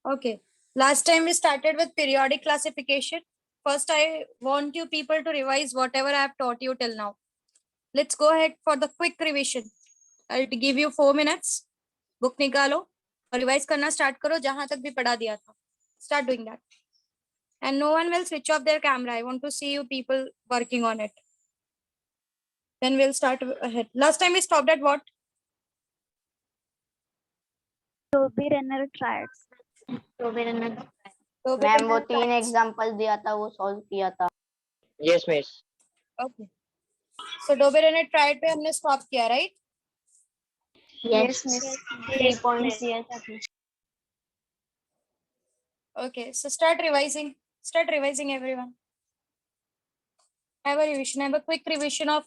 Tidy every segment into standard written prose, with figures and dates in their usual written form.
Okay. Last time we started with periodic classification. First, I want you people to revise whatever I have taught you till now. Let's go ahead for the quick revision. I'll give you 4 minutes. Book निकालो और revise करना start करो जहां तक भी पढ़ा दिया था. Start doing that. And no one will switch off their camera. I want to see you people working on it. Then we'll start ahead. Last time we stopped at what? Dobereiner triads. Ma'am वो 3 example दिया था वो solve किया था. Yes miss. Okay. So Dobereiner triad पे हमने stop किया, right? Yes, miss. 3 points दिया था. Okay, so start revising. Start revising, everyone. Have a revision. Have a quick revision of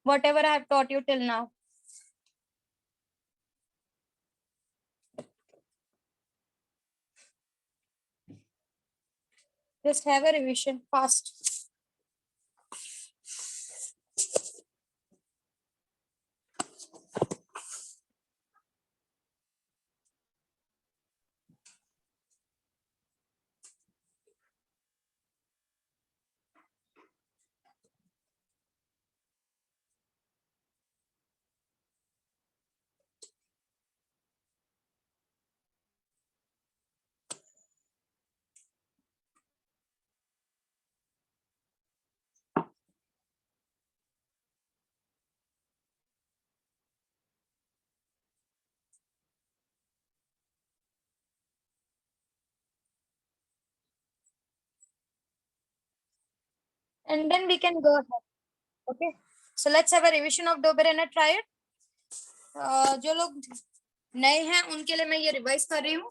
whatever I have taught you till now. Just have a revision fast. And then we can go ahead. Okay. So let's have a revision of Dobereiner triad. जो लोग नए हैं उनके लिए मैं ये revise कर रही हूँ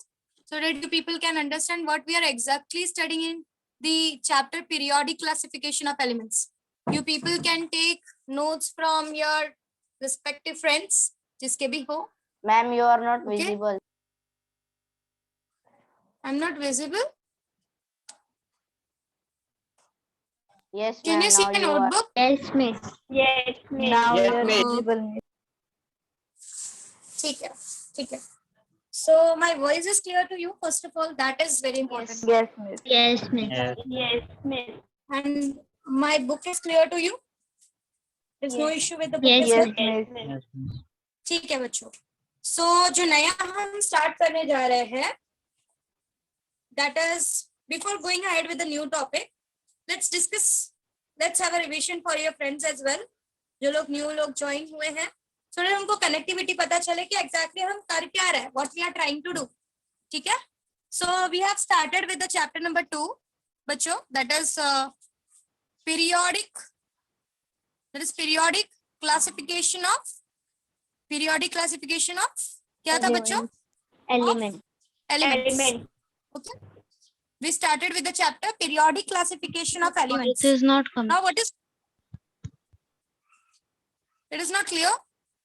so that you people can understand what we are exactly studying in the chapter periodic classification of elements. You people can take notes from your respective friends जिसके भी हो. Ma'am you are not Okay. Visible. I'm not visible. Yes Can ma'am you see now my you are. notebook? Yes, miss. Yes, miss. Now Now Yes, you're miss. visible, miss. ठीक है, ठीक है. So my voice is clear to you. First of all, that is very important. Yes, miss. Yes, miss. Yes. Yes, miss. And my book is clear to you. There's no Yes. issue with the book. Yes, is yes, clear? miss. Yes, miss. ठीक है बच्चों. So जो नया हम start करने जा रहे हैं, that is before going ahead with the new topic, let's discuss. Let's have a revision for your friends as well. जो लोग new लोग join हुए हैं, so that उनको connectivity पता चले कि exactly हम कर क्या रहे हैं, what we are trying to do. ठीक है? So we have started with the chapter number 2, बच्चों, that is periodic. That is periodic classification of क्या था बच्चों? Element. Elements. Okay. We started with the chapter periodic classification of elements. It is not coming. Now what is? It is not clear.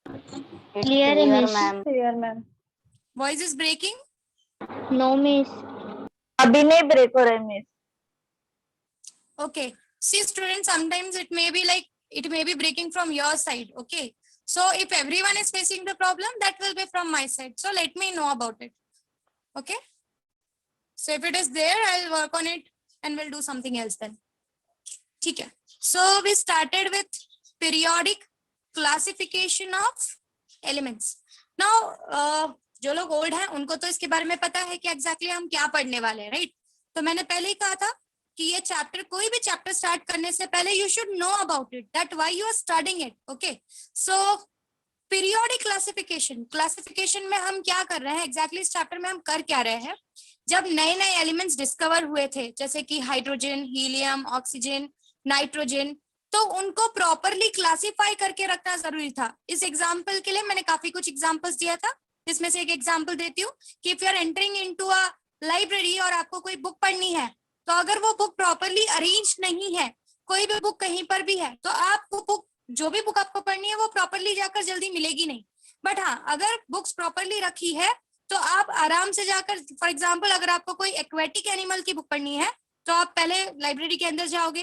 It's Clear, miss. Ma'am. Clear, ma'am. Voice is breaking. No, miss. अभी नहीं break हो रहा है, miss. Okay. See, students, sometimes it may be breaking from your side. Okay. So if everyone is facing the problem, that will be from my side. So let me know about it. Okay. So if it is there, I'll work on it and we'll do something else then. ठीक है. So we started with periodic classification of elements. Now, जो लोग old हैं उनको तो इसके बारे में पता है कि exactly हम क्या पढ़ने वाले हैं, right? तो मैंने पहले ही कहा था कि ये चैप्टर, कोई भी चैप्टर स्टार्ट करने से पहले you should know about it, that why you are studying it. Okay. So periodic classification में हम क्या कर रहे हैं एग्जैक्टली इस चैप्टर में हम कर क्या रहे हैं. जब नए नए एलिमेंट्स डिस्कवर हुए थे जैसे कि हाइड्रोजन, हीलियम, ऑक्सीजन, नाइट्रोजन, तो उनको प्रॉपरली क्लासिफाई करके रखना जरूरी था. इस एग्जांपल के लिए मैंने काफी कुछ एग्जांपल्स दिया था, जिसमें से एक एग्जांपल देती हूँ कि if you are entering into a library और आपको कोई बुक पढ़नी है, तो अगर वो बुक प्रॉपरली अरेंज नहीं है, कोई भी बुक कहीं पर भी है, तो आपको बुक, जो भी बुक आपको पढ़नी है वो प्रॉपरली जाकर जल्दी मिलेगी नहीं. बट हाँ, अगर बुक्स प्रॉपरली रखी है तो आप आराम से जाकर, फॉर एग्जांपल अगर आपको कोई एक्वेटिक एनिमल की बुक पढ़नी है तो आप पहले लाइब्रेरी के अंदर जाओगे,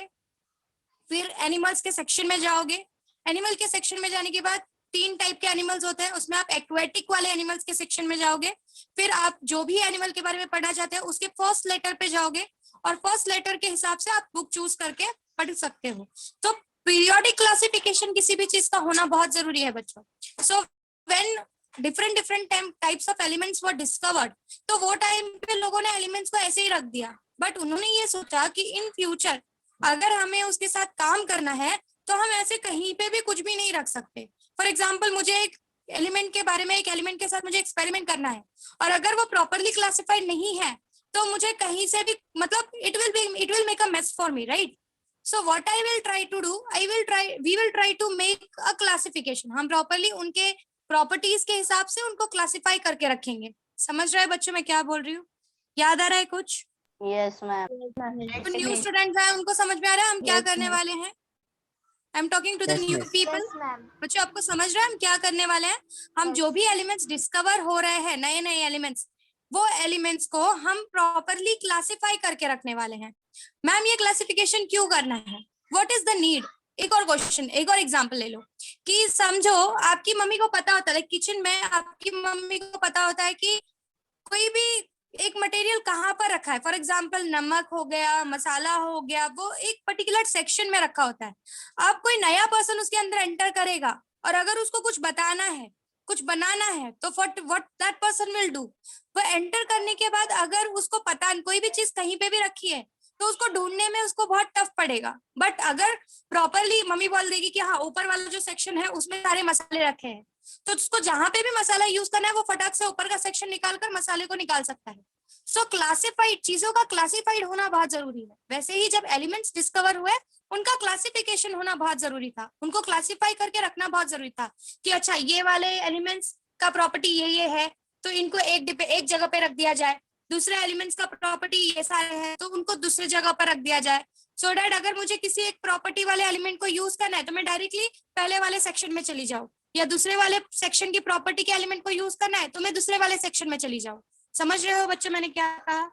फिर एनिमल्स के सेक्शन में जाओगे, एनिमल के सेक्शन में जाने के बाद 3 टाइप के एनिमल्स होते हैं, उसमें आप एक्वेटिक वाले एनिमल्स के सेक्शन में जाओगे, फिर आप जो भी एनिमल के बारे में पढ़ना चाहते हैं उसके फर्स्ट लेटर पे जाओगे, और फर्स्ट लेटर के हिसाब से आप बुक चूज करके पढ़ सकते हो। तो पीरियोडिक क्लासिफिकेशन किसी भी चीज का होना बहुत जरूरी है बच्चों। So when different types of elements were discovered, तो वो टाइम पे लोगों ने एलिमेंट्स को ऐसे ही रख दिया, बट उन्होंने ये सोचा कि इन फ्यूचर अगर हमें उसके साथ काम करना है तो हम ऐसे कहीं पे भी कुछ भी नहीं रख सकते। फॉर एग्जाम्पल, मुझे एक एलिमेंट के बारे में, एक एलिमेंट के साथ मुझे एक्सपेरिमेंट करना है, और अगर वो प्रॉपरली क्लासिफाइड नहीं है तो मुझे कहीं से भी, मतलब it will make a mess for me, right? So what I will try to do, we will try to make a classification. हम प्रॉपरली उनके प्रॉपर्टीज के हिसाब से उनको क्लासिफाई करके रखेंगे। समझ रहे हैं बच्चों मैं क्या बोल रही हूँ? याद आ रहा है कुछ? Yes ma'am. तो न्यू स्टूडेंट्स हैं, उनको समझ में आ रहा है हम क्या करने वाले हैं? I am talking to the new people. बच्चों आपको समझ रहे हैं हम क्या करने वाले हैं? हम जो भी एलिमेंट्स डिस्कवर हो रहे हैं, नए नए एलिमेंट्स, वो एलिमेंट्स को हम प्रॉपरली क्लासिफाई करके रखने वाले हैं। मैम ये क्लासिफिकेशन क्यों करना है? What is the need? एक और क्वेश्चन, एक और एग्जांपल ले लो कि समझो आपकी मम्मी को पता होता है, किचन में आपकी मम्मी को पता होता है कि कोई भी एक मटेरियल कहाँ पर रखा है। फॉर एग्जाम्पल नमक हो गया, मसाला हो गया, वो एक पर्टिकुलर सेक्शन में रखा होता है। अब कोई नया पर्सन उसके अंदर एंटर करेगा और अगर उसको कुछ बताना है, कुछ बनाना है, तो what that person will do, वो एंटर करने के बाद अगर उसको पता, कोई भी चीज कहीं पे भी रखी है तो उसको ढूंढने में उसको बहुत टफ पड़ेगा। बट अगर प्रॉपरली मम्मी बोल देगी कि हाँ ऊपर वाला जो सेक्शन है उसमें सारे मसाले रखे हैं, तो उसको जहां पे भी मसाला यूज करना है वो फटाक से ऊपर का सेक्शन निकाल कर मसाले को निकाल सकता है। सो क्लासिफाइड चीजों का क्लासिफाइड होना बहुत जरूरी है। वैसे ही जब एलिमेंट्स डिस्कवर हुए उनका क्लासिफिकेशन होना बहुत जरूरी था, उनको क्लासिफाई करके रखना बहुत जरूरी था कि अच्छा ये वाले एलिमेंट्स का प्रॉपर्टी ये है तो इनको एक जगह पे रख दिया जाए, दूसरे एलिमेंट्स का प्रॉपर्टी ये सारे हैं तो उनको दूसरी जगह पर रख दिया जाए। सो डैट अगर मुझे किसी एक प्रॉपर्टी वाले एलिमेंट को यूज करना है तो मैं डायरेक्टली पहले वाले सेक्शन में चली जाऊँ, या दूसरे वाले सेक्शन की प्रॉपर्टी के एलिमेंट को यूज करना है तो मैं दूसरे वाले सेक्शन में चली जाऊँ। समझ रहे हो बच्चों मैंने क्या कहा?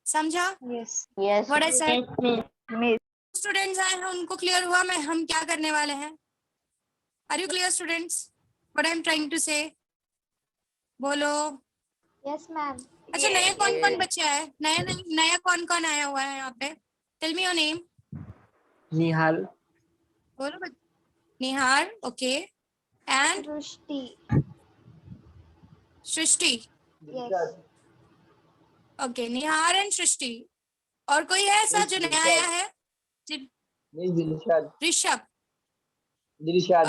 समझा? Yes. What I said? Miss. Students आए हैं उनको क्लियर हुआ मैं हम क्या करने वाले हैं? Are you clear students what I am trying to say? बोलो। Yes, ma'am. अच्छा नए कौन कौन बच्चे आए? नया कौन कौन आया हुआ है यहाँ पे? Tell me your name. Nihal, बोलो Nihar, okay, and Rushti. Srishti, Yes. Okay, Nihar and Srishti. और कोई है ऐसा जो नया आया है? Rishabh,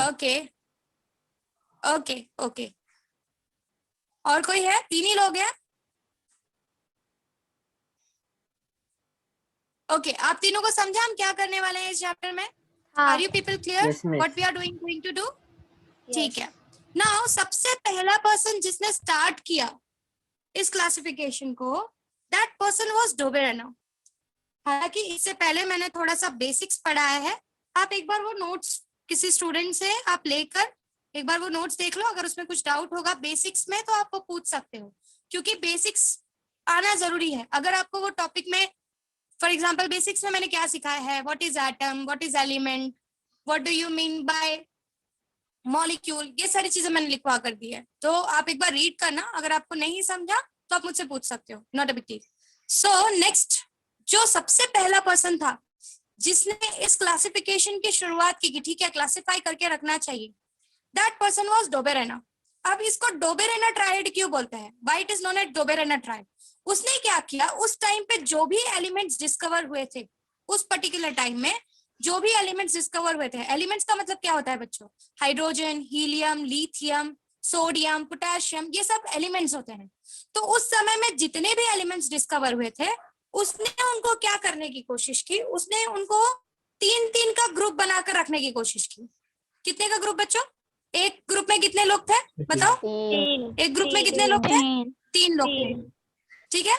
okay okay okay. और कोई है? 3 ही लोग हैं? ओके आप तीनों को समझा हम क्या करने वाले हैं इस चैप्टर में? Are you people clear Yes, miss. What we are going to do? ठीक है। नाउ सबसे पहला पर्सन जिसने स्टार्ट किया इस क्लासिफिकेशन को, दैट पर्सन वाज डोबेरेना। हालांकि इससे पहले मैंने थोड़ा सा बेसिक्स पढ़ाया है, आप एक बार वो नोट्स किसी स्टूडेंट से आप लेकर एक बार वो नोट्स देख लो, अगर उसमें कुछ डाउट होगा बेसिक्स में तो आप वो पूछ सकते हो, क्योंकि बेसिक्स आना जरूरी है। अगर आपको वो टॉपिक में, फॉर एग्जाम्पल बेसिक्स में मैंने क्या सिखाया है, what is atom, what is element, what do you mean by molecule, ये सारी चीजें मैंने लिखवा कर दी है, तो आप एक बार रीड करना। अगर आपको नहीं समझा तो आप मुझसे पूछ सकते हो, not a big deal. So next जो सबसे पहला पर्सन था जिसने इस क्लासिफिकेशन की शुरुआत की कि ठीक है क्लासिफाई करके रखना चाहिए, दैट पर्सन वाज डोबेरेना। अब इसको डोबेरेना ट्रायड क्यों बोलते हैं? Why it is known as Dobereiner triad? उसने क्या किया, उस टाइम पे जो भी एलिमेंट्स डिस्कवर हुए थे, उस पर्टिकुलर टाइम में जो भी एलिमेंट्स डिस्कवर हुए थे, एलिमेंट्स का मतलब क्या होता है बच्चों? Hydrogen, helium, lithium, sodium, potassium, ये सब एलिमेंट्स होते हैं। तो उस समय में जितने भी एलिमेंट्स डिस्कवर हुए थे उसने उनको क्या करने की कोशिश की, उसने उनको 3-3 का ग्रुप बनाकर रखने की कोशिश की। कितने का ग्रुप बच्चों? एक ग्रुप में कितने लोग थे बताओ? 3। एक ग्रुप में कितने लोग थे? 3 लोग थे, तीन। ठीक है।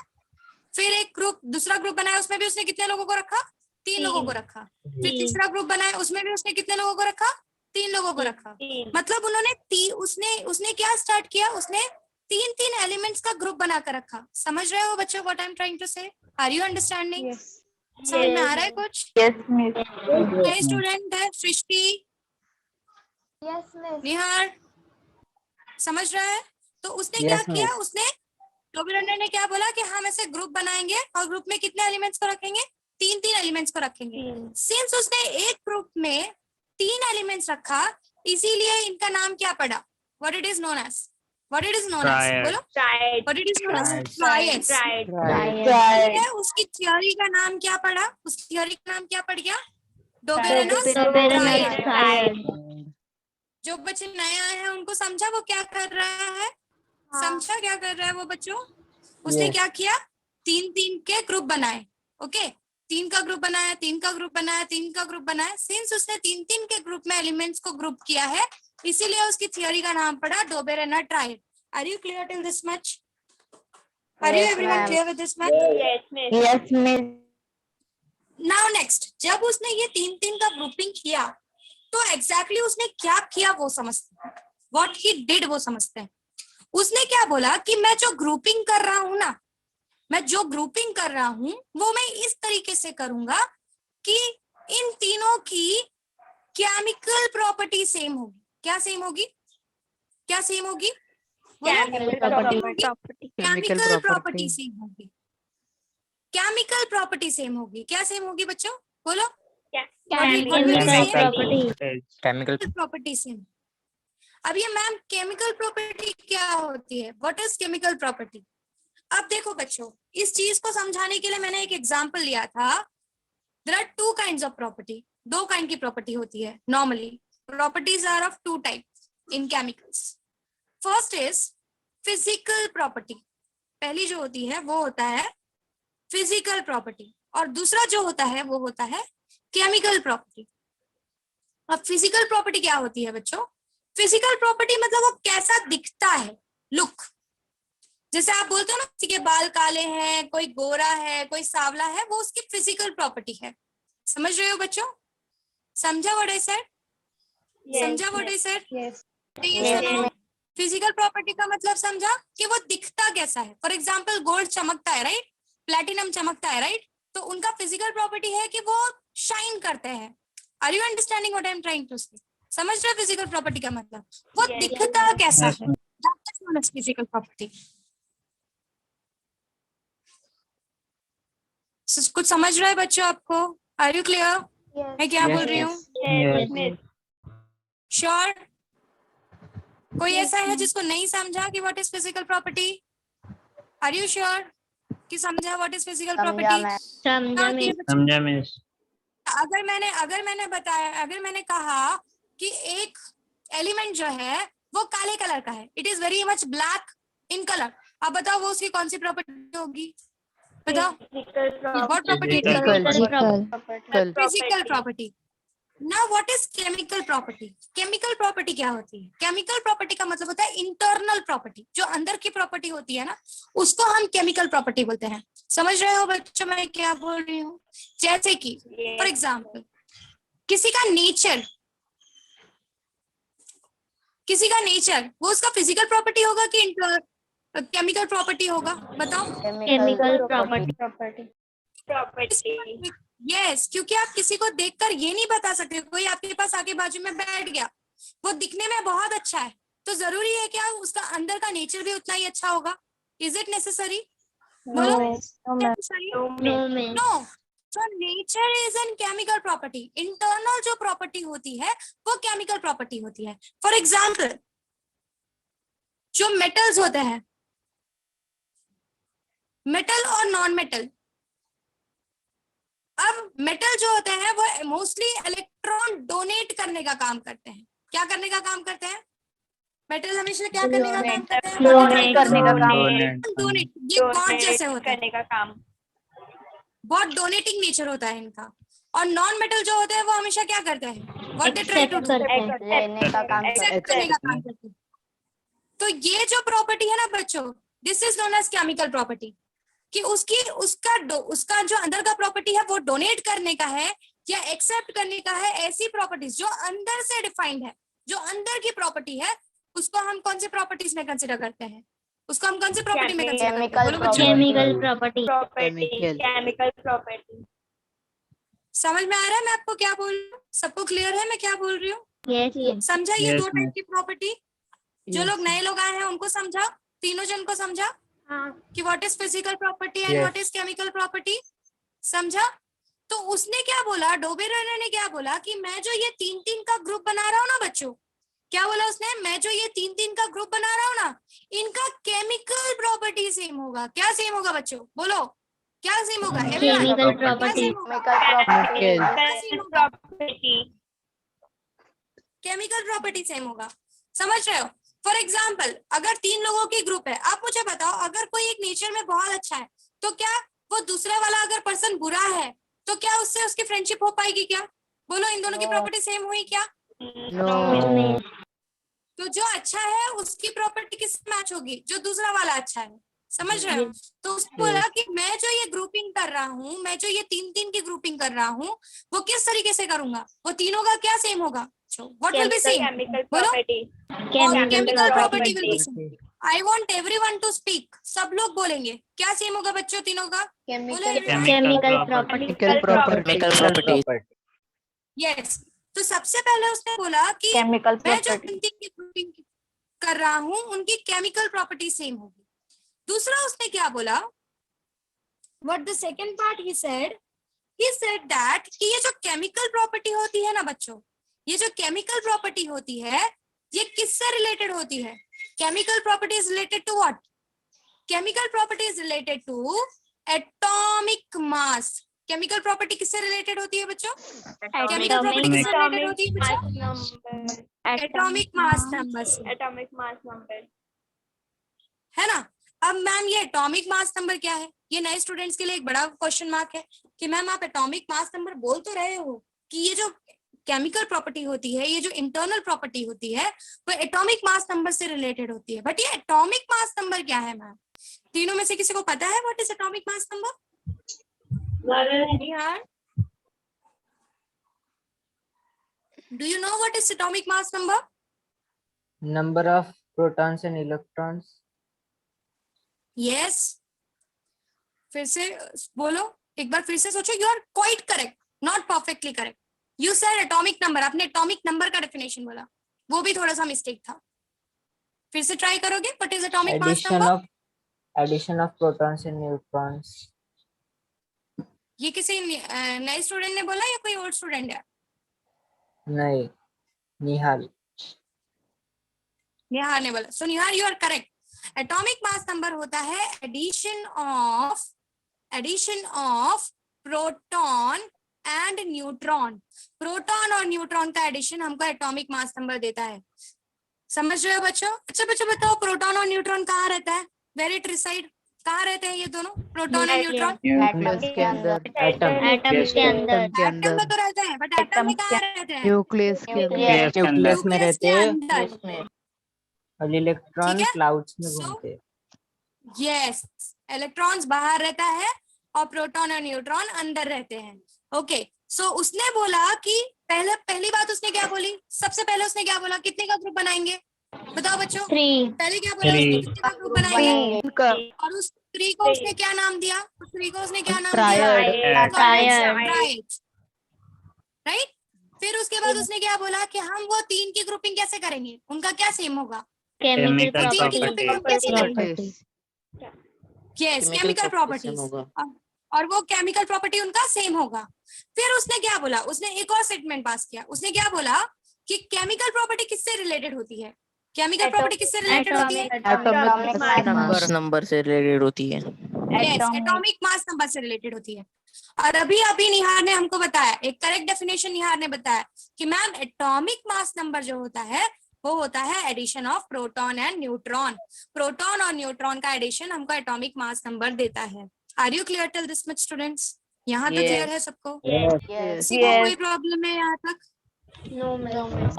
फिर एक ग्रुप, दूसरा ग्रुप बनाया उसमें भी उसने कितने लोगों को रखा? 3 लोगों को रखा। फिर तीसरा ग्रुप बनाया उसमें भी उसने कितने लोगों को रखा? 3 लोगों को रखा। मतलब उन्होंने उसने क्या स्टार्ट किया, उसने 3-3 एलिमेंट्स का ग्रुप बनाकर रखा। समझ रहे हो बच्चों what I am trying to say? Are you understanding? Yes. समझ में आ रहा है कुछ? Yes, miss. नए स्टूडेंट है सृष्टि, Yes, miss. निहार, समझ रहा है? तो उसने Yes, क्या किया, miss. उसने डोबेरेनर ने क्या बोला कि हम ऐसे ग्रुप बनाएंगे और ग्रुप में कितने एलिमेंट्स को रखेंगे, 3 एलिमेंट्स को रखेंगे। सिंस उसने एक ग्रुप में 3 एलिमेंट्स रखा, इसीलिए इनका नाम क्या पड़ा, what it is known as, what it is known as, Triad. बोलो Triad. What it is known as, Triad. Triads. Triad. Triad. उसकी थ्योरी का नाम क्या पड़ा, उस थ्योरी का नाम क्या पड़ गया, Doberener's डोबेरेनर ट्रायड। triad. जो बच्चे नए आए हैं उनको समझा वो क्या कर रहा है, समझा क्या कर रहा है वो बच्चों? उसने Yes. क्या किया, 3 के ग्रुप बनाए। ओके, 3 का ग्रुप बनाया, 3 का ग्रुप बनाया, 3 का ग्रुप बनाया। सिंस उसने 3 के ग्रुप में एलिमेंट्स को ग्रुप किया है, इसीलिए उसकी थ्योरी का नाम पड़ा Dobereiner triad. Are you clear till this much? Are you Yes, everyone ma'am. Clear with this much? Yes, miss. Yes, miss. Now next, जब उसने ये 3 का ग्रुपिंग किया तो एग्जैक्टली उसने क्या किया वो समझते हैं, व्हाट ही डिड वो समझते हैं। उसने क्या बोला कि मैं जो ग्रुपिंग कर रहा हूं ना, मैं जो ग्रुपिंग कर रहा हूं वो मैं इस तरीके से करूंगा कि इन तीनों की केमिकल प्रॉपर्टी सेम होगी। क्या सेम होगी, क्या सेम होगी, Chemical property. Chemical property same होगी, केमिकल प्रॉपर्टी सेम होगी। क्या सेम होगी बच्चों, बोलो Chemical property. Chemical. Property same. अब ये मैम केमिकल प्रॉपर्टी क्या होती है, व्हाट इज केमिकल प्रॉपर्टी? अब देखो बच्चों, इस चीज को समझाने के लिए मैंने एक एग्जांपल लिया था। There are 2 kinds of property, 2 kind की प्रॉपर्टी होती है normally. Properties are of 2 type in chemicals. First is physical property, पहली जो होती है वो होता है फिजिकल प्रॉपर्टी, और दूसरा जो होता है वो होता है केमिकल प्रॉपर्टी। अब फिजिकल प्रॉपर्टी क्या होती है बच्चों? फिजिकल प्रॉपर्टी मतलब वो कैसा दिखता है, लुक। जैसे आप बोलते हो ना किसी के बाल काले हैं, कोई गोरा है, कोई सांवला है, वो उसकी फिजिकल प्रॉपर्टी है। समझ रहे हो बच्चों? समझा व्हाट आई सेड? समझा what I said? Yes, physical property का मतलब समझा कि वो दिखता कैसा है। फॉर एग्जाम्पल गोल्ड चमकता है, राइट, प्लेटिनम चमकता है, राइट, तो उनका फिजिकल प्रॉपर्टी है कि वो शाइन करते हैं। Are you understanding what I am trying to say? समझ रहे हो फिजिकल प्रॉपर्टी का मतलब, वो Yes. दिखता कैसा Yes, है, that is known as physical property. कुछ समझ रहा है बच्चों आपको? Are you clear? मैं क्या Yes, बोल रही हूँ? Yes, miss. श्योर? कोई ऐसा है जिसको नहीं समझा कि what is physical property? Are you sure कि समझा व्हाट इज फिजिकल समझा प्रॉपर्टी? मैं. समझा मिस। अगर मैंने बताया, अगर मैंने कहा कि एक एलिमेंट जो है वो काले कलर का है, it is very much black in colour, आप बताओ वो उसकी कौन सी प्रॉपर्टी होगी, बताओ what property? Physical property. Now what is chemical property? Chemical property क्या होती है? केमिकल प्रॉपर्टी का मतलब होता है इंटरनल प्रॉपर्टी, जो अंदर की प्रॉपर्टी होती है ना, उसको हम केमिकल प्रॉपर्टी बोलते हैं। समझ रहे हो बच्चों मैं क्या बोल रही हूँ? जैसे कि फॉर एग्जाम्पल किसी का नेचर, किसी का नेचर वो उसका फिजिकल प्रॉपर्टी होगा कि केमिकल प्रॉपर्टी होगा, बताओ? Chemical property. यस, क्योंकि आप किसी को देखकर ये नहीं बता सकते, कोई आपके पास आके बाजू में बैठ गया, वो दिखने में बहुत अच्छा है, तो जरूरी है क्या उसका अंदर का नेचर भी उतना ही अच्छा होगा? Is it necessary? बोलो necessary? No. So nature is an chemical property. Internal जो प्रॉपर्टी होती है वो केमिकल प्रॉपर्टी होती है। फॉर एग्जाम्पल जो मेटल्स होते हैं, मेटल और नॉन मेटल, अब मेटल जो होते हैं वो मोस्टली इलेक्ट्रॉन डोनेट करने का काम करते हैं। क्या करने का काम करते हैं? मेटल हमेशा क्या करने का काम करते हैं? डोनेट करने का काम. डोनेट, ये गॉड जैसे होता है, करने का काम. बहुत डोनेटिंग नेचर होता है इनका। और नॉन मेटल जो होते हैं वो हमेशा क्या करते हैं? What they try to do, लेने का काम. एक्सेप्ट करने का काम करते हैं। तो ये जो प्रॉपर्टी है ना बच्चों, this is known as chemical property, कि उसका जो अंदर का प्रॉपर्टी है वो डोनेट करने का है या एक्सेप्ट करने का है। ऐसी प्रॉपर्टीज जो अंदर से डिफाइंड है, जो अंदर की प्रॉपर्टी है, उसको हम कौन सी प्रॉपर्टीज में कंसिडर करते हैं? उसको हम कौन सी प्रॉपर्टी में कंसिडर करते हैं? बोलो बच्चों, केमिकल प्रॉपर्टी. समझ में आ रहा है मैं आपको क्या बोल रही हूँ? सबको क्लियर है मैं क्या बोल रही हूँ? समझा ये Yes, 2 टाइप की प्रॉपर्टी? जो लोग नए लोग आए हैं उनको समझा, तीनों जन को समझा कि what is physical property and what is chemical property, समझा? तो उसने क्या बोला, डोबेरेनर ने क्या बोला कि मैं जो ये 3-3 का ग्रुप बना रहा हूँ ना बच्चों, क्या बोला उसने, मैं जो ये 3-3 का ग्रुप बना रहा हूँ ना, इनका केमिकल प्रॉपर्टी सेम होगा। क्या सेम होगा बच्चों, बोलो क्या सेम होगा? Chemical क्या property. सेम होगा? केमिकल प्रॉपर्टी सेम होगा, समझ रहे हो? फॉर एग्जाम्पल अगर 3 लोगों की ग्रुप है, आप मुझे बताओ अगर कोई एक नेचर में बहुत अच्छा है तो क्या वो दूसरा वाला अगर पर्सन बुरा है तो क्या उससे उसकी फ्रेंडशिप हो पाएगी क्या? बोलो इन दोनों की प्रॉपर्टी सेम हुई क्या? No. तो जो अच्छा है उसकी प्रॉपर्टी किससे मैच होगी? जो दूसरा वाला अच्छा है, समझ रहे हो? तो उसने बोला कि मैं जो ये ग्रुपिंग कर रहा हूँ, मैं जो ये 3-3 की ग्रुपिंग कर रहा हूँ, वो किस तरीके से करूंगा? वो तीनों का क्या सेम होगा? What will be same? Chemical बोलो। property. Chemical property will be property. Same. I want everyone to speak, सब लोग बोलेंगे क्या सेम होगा बच्चों तीनों का? बोलो everyone. Chemical property. Chemical property. Yes. तो सबसे पहले उसने बोला कि Chemical मैं जो property. 3-3 की ग्रुपिंग कर रहा हूँ उनकी केमिकल प्रॉपर्टी सेम होगी। दूसरा उसने क्या बोला, what the second part he said that कि ये जो केमिकल प्रॉपर्टी होती है ना बच्चों, ये जो केमिकल प्रॉपर्टी होती है ये किससे रिलेटेड होती है? Chemical property is related to what? Chemical property is related to atomic mass. Chemical property किससे रिलेटेड होती है बच्चों? केमिकल प्रॉपर्टी किससे रिलेटेड होती है बच्चों? एटॉमिक मास नंबर से, Atomic mass number. है ना? अब मैम ये एटॉमिक मास नंबर क्या है? ये नए स्टूडेंट्स के लिए एक बड़ा क्वेश्चन मार्क है कि मैम आप एटॉमिक मास नंबर बोल तो रहे हो कि ये जो केमिकल प्रॉपर्टी होती है, ये जो इंटरनल प्रॉपर्टी होती है वो एटॉमिक मास नंबर से रिलेटेड होती है, बट ये एटॉमिक मास नंबर क्या है मैम? तीनों में से किसी को पता है what is atomic mass number? Do you know what is atomic mass number? Number of protons and electrons. Yes, फिर से बोलो, एक बार फिर से सोचो। You are quite correct, not perfectly correct. You said atomic number, आपने एटॉमिक नंबर का डेफिनेशन बोला, वो भी थोड़ा सा मिस्टेक था। फिर से ट्राई करोगे, what is atomic mass number? Addition of protons and neutrons. ये किसी नए स्टूडेंट ने बोला या कोई ओल्ड स्टूडेंट है? नहीं, निहाल. निहार ने बोला। So Nihar you are correct. Atomic mass number होता है addition of proton and neutron. Proton और न्यूट्रॉन का एडिशन हमको एटॉमिक मास नंबर देता है। समझ रहे हो बच्चों? अच्छा बच्चों बताओ, प्रोटॉन और न्यूट्रॉन कहाँ रहता है? वेरी ट्रिसाइड कहाँ रहते हैं ये दोनों, प्रोटॉन एंड न्यूट्रॉन? न्यूक्लियस के अंदर. Atom के अंदर. एटम में तो रहते हैं, बट एटम में कहाँ रहते हैं? Nucleus के अंदर. Nucleus के अंदर. न्यूक्लियस में न्यूक्लियस रहते के हैं. अंदर। और इलेक्ट्रॉन ठीक है? क्लाउड्स में So- घूमते हैं. यस, इलेक्ट्रॉन्स बाहर रहता है और प्रोटॉन और न्यूट्रॉन अंदर रहते हैं। ओके, सो उसने बोला कि पहली बात उसने क्या बोली? सबसे पहले उसने क्या बोला, कितने का ग्रुप बनाएंगे? बताओ बच्चों। 3. पहले क्या बोला उसने, Three. कितने का ग्रुप बनाएंगे? और उस 3 को उसने क्या नाम दिया? उस 3 को उसने क्या नाम दिया? Triad. राइट। फिर उसके बाद उसने क्या बोला कि हम वो 3 की ग्रुपिंग कैसे करेंगे, उनका क्या सेम होगा? Chemical Chemical 3 की property. ग्रुपिंग हम कैसे करेंगे? यस, केमिकल प्रॉपर्टीज, और वो केमिकल प्रॉपर्टी उनका सेम होगा। फिर उसने क्या बोला, उसने एक और स्टेटमेंट पास किया। उसने क्या बोला कि केमिकल प्रॉपर्टी किससे रिलेटेड होती है? केमिकल प्रॉपर्टी किससे रिलेटेड होती है? मास नंबर से रिलेटेड होती है। यस, एटॉमिक मास नंबर से रिलेटेड होती है। और अभी निहार ने हमको बताया, एक करेक्ट डेफिनेशन निहार ने बताया कि मैम एटॉमिक मास नंबर जो होता है वो होता है addition of proton and neutron. Proton और न्यूट्रॉन का एडिशन हमको एटॉमिक मास नंबर देता है। Are you clear till this much students? यहाँ तो क्लियर है सबको? किसी को कोई प्रॉब्लम है यहाँ तक?